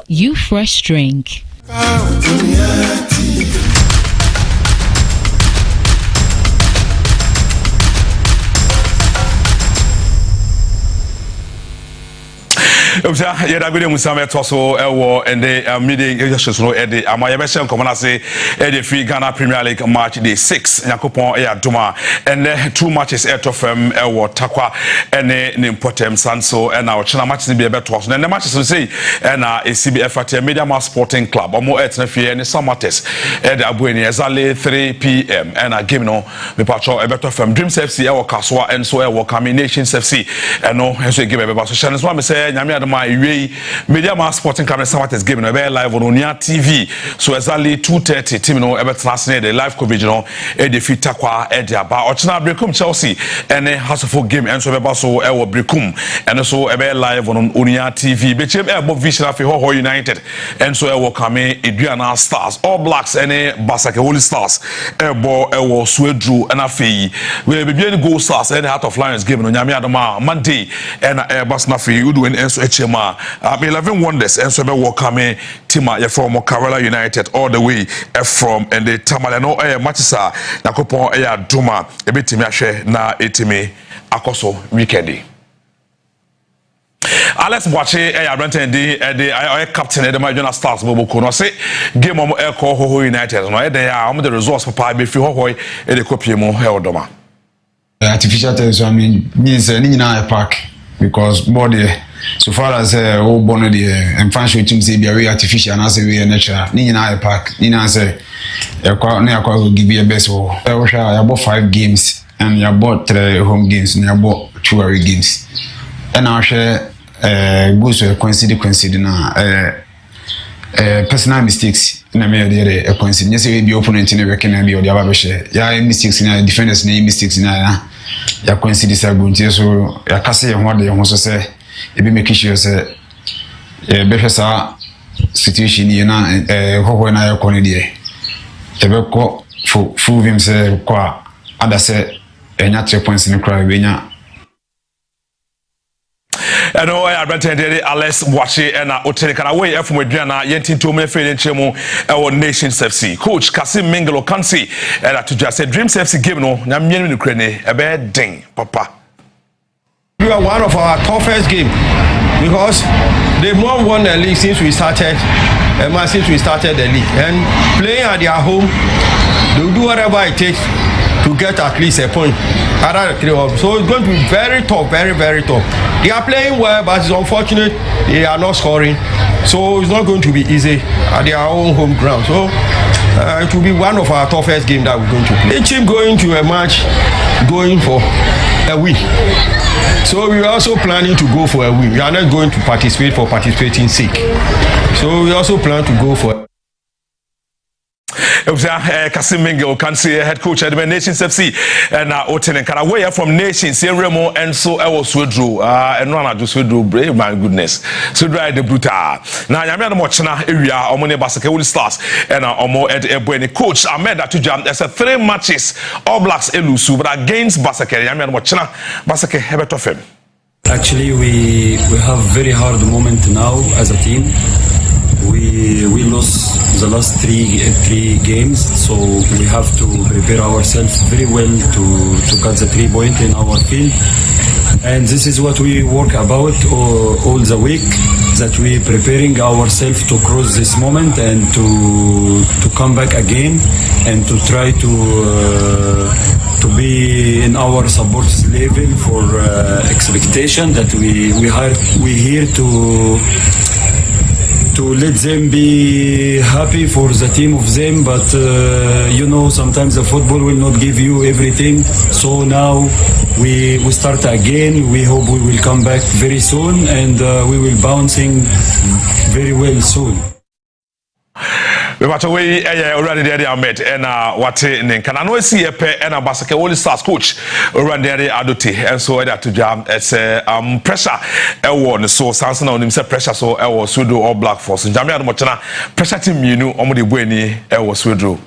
You fresh drink. Yeda gode musame toso ewo ende midday just no ede amayebeshe komona se ede free Ghana Premier League match day 6 yakopon e adoma ene 2 matches eto fam ewo takwa ene nimpotem sanso ena ochina matches bi ebeto so ene matches no say ena ACBF at Media Sporting Club omo etna fie ene Samates ede abueni ezale 3 p.m. ena game no me patcho ebeto fam Dreams FC ewo Kaswa enso ewo Combinations FC eno enso game ebeba so channels wa me say nyame my way Media Sporting Club Samates game no be live on Onua TV so exactly 2:30 team no ebe transnet the live coverage no e de fitakwa e de aba ochina Brekum Chelsea ene hasofo game enso be ba so e wo Brekum ene so ebe live on Onua TV be chem e bo vision afi ho United enso e wo kame Eduana Stars All Blacks ene Basake Holy Stars e bo e wo Swedru ena afi we be bien Gold Stars ene Heart of Lions game no nyame adoma Monday ena e basna afi udu enso Chema 11 Wonders and so be welcome Tima you from Kerala United all the way from and the Tamale no matisa na kopon duma ebetimi ahwe na etimi akoso weekend Alex Boache Brenton the captain of the Major Stars Boboko no say game of Eko United no they are the results papa be fi hohoi e de kopie mu heldoma. Artificial turf means a park because body so far as all born the and fancy team say be artificial and as we natural ni a park ni na say give you a best you bought 5 games and you bought 3 home games and you bought 2 away games and I share goes coincide na personal mistakes na me dey coincide yes we be opponent in the can be or the other share ya mistakes na defenders na mistakes na ya coincide say guntie so ya kase ho de ho so say e be make sure say be hwesa situation ni na ho na ya kone de e be ko full him say kwa ada say enya 3 points in cry we nya. And I Brenton Alex Boache and Otene can away from Adriana Yentin to me failing chemo our Nations FC. Coach Kasim Mingelo Kansi and to just say Dreams FC game no Nyamien Ukraine a bad ding, Papa. We are one of our toughest game because they've not won the league since we started the league, and playing at their home, they'll do whatever it takes to get at least a point. So it's going to be very tough, very, very tough. They are playing well, but it's unfortunate they are not scoring. So it's not going to be easy at their own home ground. So it will be one of our toughest games that we're going to play. Each team going to a match, going for a win. So we are also planning to go for a win. We are not going to participate for participating sake. So we also plan to go for Kasim Mingelo can see head coach at the Nations FC and Otene can away from Nations Remo and so I was Swedru and Rana just Swedru brave my goodness so dry the brutal now Yamian Mochana area Omone Basake Stars and Omo at Ebweni coach Ahmed Atuja there's 3 matches All Blacks elusu but against Basake Yamian Mochana Basake hebet of him. Actually we have very hard moment now as a team. We lost the last three games, so we have to prepare ourselves very well to get the 3 points in our field. And this is what we work about all the week, that we preparing ourselves to cross this moment and to come back again and to try to be in our support level for expectation that we here to let them be happy for the team of them, but sometimes the football will not give you everything. So now we start again. We hope we will come back very soon and we will bouncing very well soon. We want to way already there Ahmed and what in can I know see a pair and a Basake All Stars coach around there Adote and so that to jam it's pressure one so Samson on himself pressure so I was Sudo All Black Force and Jamia Mochana pressure team you know on the Bweni I was Sudo.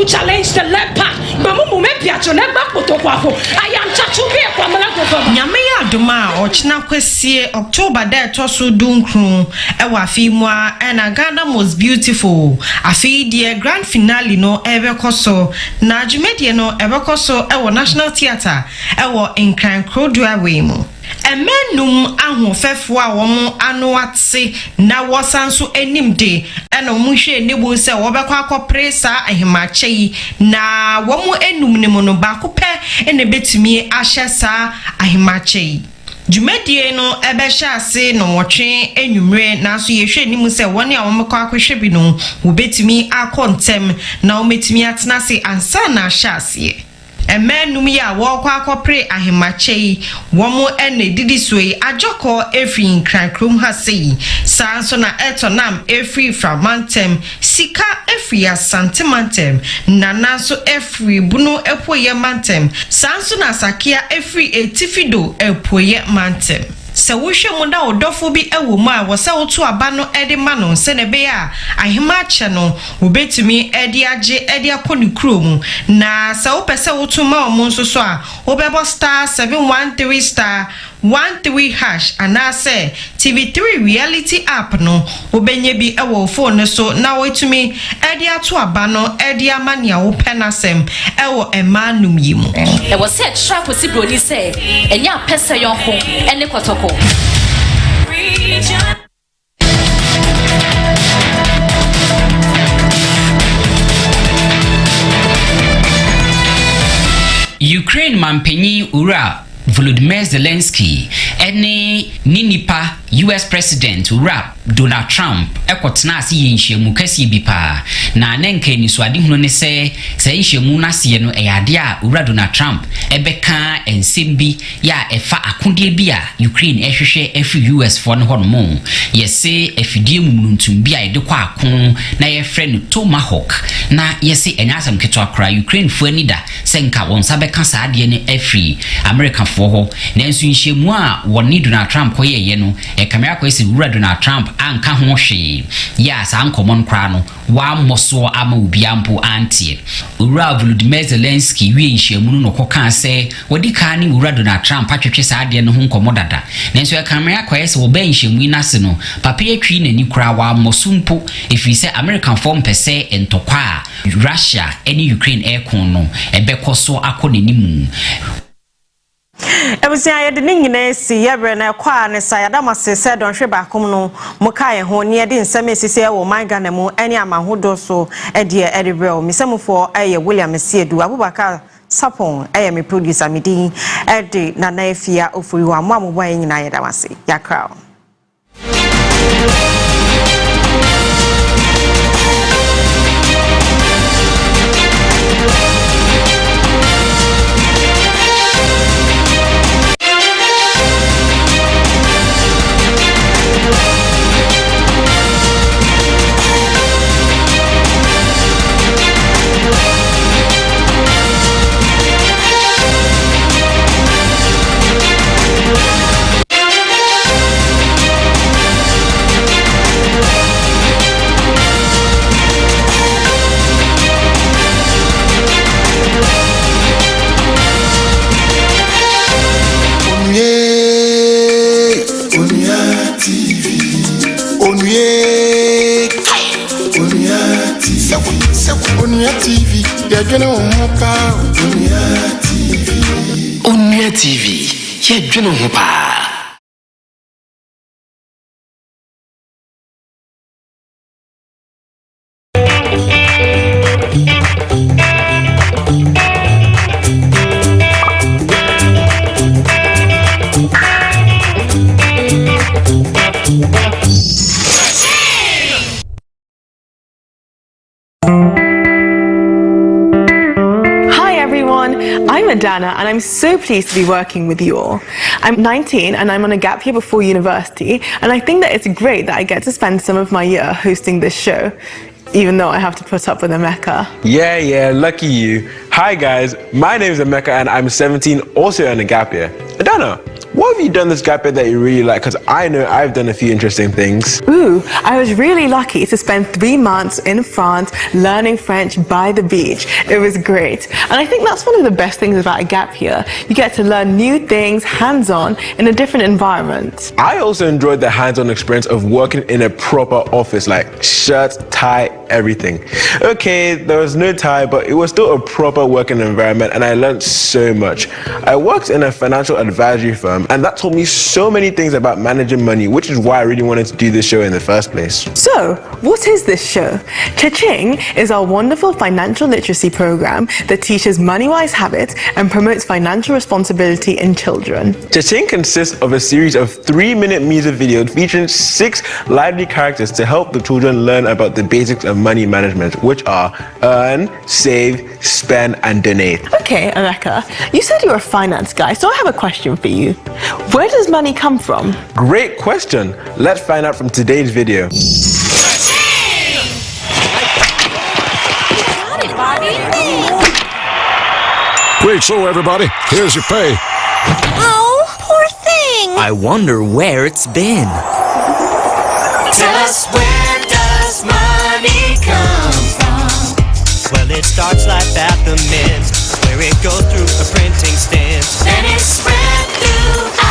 Challenge the leopard. Mamu mepia to never put up. I am Chachubi Kwamala. Nyame adoma ochina kwesie October there toso dunkru ewa fimwa and Ghana most beautiful. Afi the grand finale no ever koso na jumedie no ever koso ewa National Theatre ewa Nkran Krodua wemu. Emenum ahofefo a wo ano ate na wosanso animde ena wo hwe nebu se wo bekwa akopre sa ahemache yi na wo enum ne mono ba ko pe ene betumi ahye sa ahemache yi Jumedie no ebehye ase no wotwe enwumre na so yehwe nimu se woni a wo mekwa akohwe bi no wo betumi akontem na wo metumi atena se ansa na ahye ase Emenum ya wokwa akopre ahemache womo ene didi soyi ajoko efri Nkran ha sei sanso na etonam efri framantem sika efri asantemantem nanaso efri bunu epoye mantem sanso na sakia efri etifido epoye mantem se wo hwe mu na odofo bi ewo mu a wo se wo to aba no ede ma no se ne be a ahema ache no wo betumi ede age ede akoni krom na se wo pese wo to ma omo nso so a wo bebo star 713 star 13 hash anase TV3 reality app no obenye bi ewo phone so na wetumi ede ato aba no ede amania wo penasem ewo emanum yimu e wo se tra kosi broni se enya pese yon ho ene kotoko Ukraine mampenyi ura Volodymyr Zelensky ene ninipa US President Donald Trump ekotena ase yenhyiamu kase bi pa na nenka ni so ade hunu ne se yenhyiamu na se no eyade a Donald Trump ebeka ensembi ya efa akode bi a Ukraine ehwehwe efi US for no hono yese efidie mumnuntum bi a ede kwa akon na ye frɛ Tomahawk na yese enyasam keto akra Ukraine fo anida senka wonsa beka saade ne afri American fo ho nanso nhyiamu a woni Donald Trump koyeye no kamera kwesi Donald Trump anka ho hwe ya sa ankomon kra no wa moso ama obiampo antie Volodymyr Zelensky wie nhyiamu no koka se wodi ka ni Donald Trump atwetwe saade no ho nkomodada nanso kamera kwesi wo ba nhyiamu na se no papa yatwi nani kra wa mosumpo efise American form pese entokwa Russia eni Ukraine ekon no ebekoso akonenimu Ebusia ye de nyina si yebre na kwa ne sa yada masese don hwe ba kom no muka ye ho ne de nsem esisi e wo manga na mu eni amahodo so e de edebrew misemfo eye William Siedu Abubakar Sapon eye me producer midin e de na na efia ofuri wa mo ambo yen nyina yada mase yakra Onua TV, yadwene ho pa. Onua TV, yadwene ho pa. I'm Adana and I'm so pleased to be working with you all. I'm 19 and I'm on a gap year before university, and I think that it's great that I get to spend some of my year hosting this show, even though I have to put up with Emeka. Yeah, lucky you. Hi guys, my name is Emeka and I'm 17, also on a gap year. Adana, what have you done this gap year that you really like? Because I know I've done a few interesting things. Ooh, I was really lucky to spend 3 months in France learning French by the beach. It was great. And I think that's one of the best things about a gap year. You get to learn new things hands-on in a different environment. I also enjoyed the hands-on experience of working in a proper office, like shirt, tie, everything. Okay, there was no tie, but it was still a proper working environment and I learned so much. I worked in a financial advisory firm and that taught me so many things about managing money, which is why I really wanted to do this show in the first place. So, what is this show? Cha-Ching is our wonderful financial literacy program that teaches money-wise habits and promotes financial responsibility in children. Cha-Ching consists of a series of 3-minute music videos featuring 6 lively characters to help the children learn about the basics of money management, which are earn, save, spend, and donate. Okay, Emeka, you said you're a finance guy, so I have a question for you. Where does money come from? Great question. Let's find out from today's video. Great show, everybody. Here's your pay. Oh, poor thing. I wonder where it's been. Tell us, where does money come from? Well, it starts life at the mint, where it goes through a printing stint. Then it's spread throughout